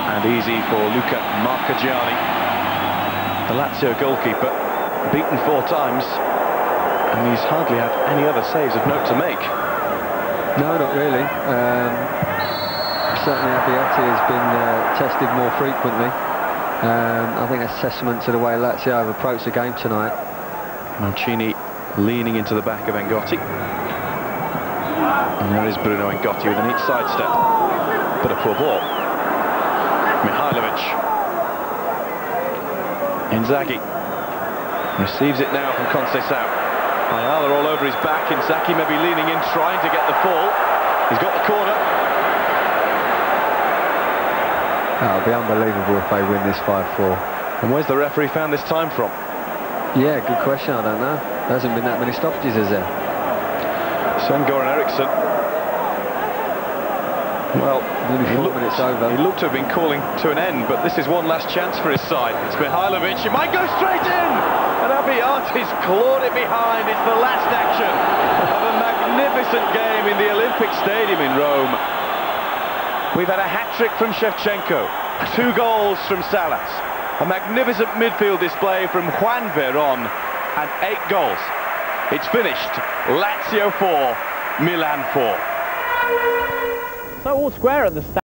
Speaker 2: And easy for Luca Marchigiani. The Lazio goalkeeper beaten 4 times and he's hardly had any other saves of note to make.
Speaker 3: No, not really. Certainly Abbiati has been tested more frequently. I think that's testament to the way Lazio have approached the game tonight.
Speaker 2: Mancini leaning into the back of Ngotti. And there is Bruno Ngotti with a neat sidestep. But a poor ball. Mihailovic. Inzaghi. Receives it now from Conceição. Ayala all over his back. Inzaghi maybe leaning in, trying to get the fall. He's got the corner.
Speaker 3: Oh, it'll be unbelievable if they win this 5-4.
Speaker 2: And where's the referee found this time from?
Speaker 3: Yeah, good question, I don't know. There hasn't been that many stoppages, is there?
Speaker 2: Sven-Goran Eriksson. Well,
Speaker 3: nearly 4 minutes over.
Speaker 2: He looked to have been calling to an end, but this is one last chance for his side. It's Mihailovic, he might go straight in! And Abbiati's clawed it behind. It's the last action of a magnificent game in the Olympic Stadium in Rome. We've had a hat-trick from Shevchenko, 2 goals from Salas, a magnificent midfield display from Juan Veron, and 8 goals. It's finished. Lazio 4, Milan 4.
Speaker 1: So all square at the start.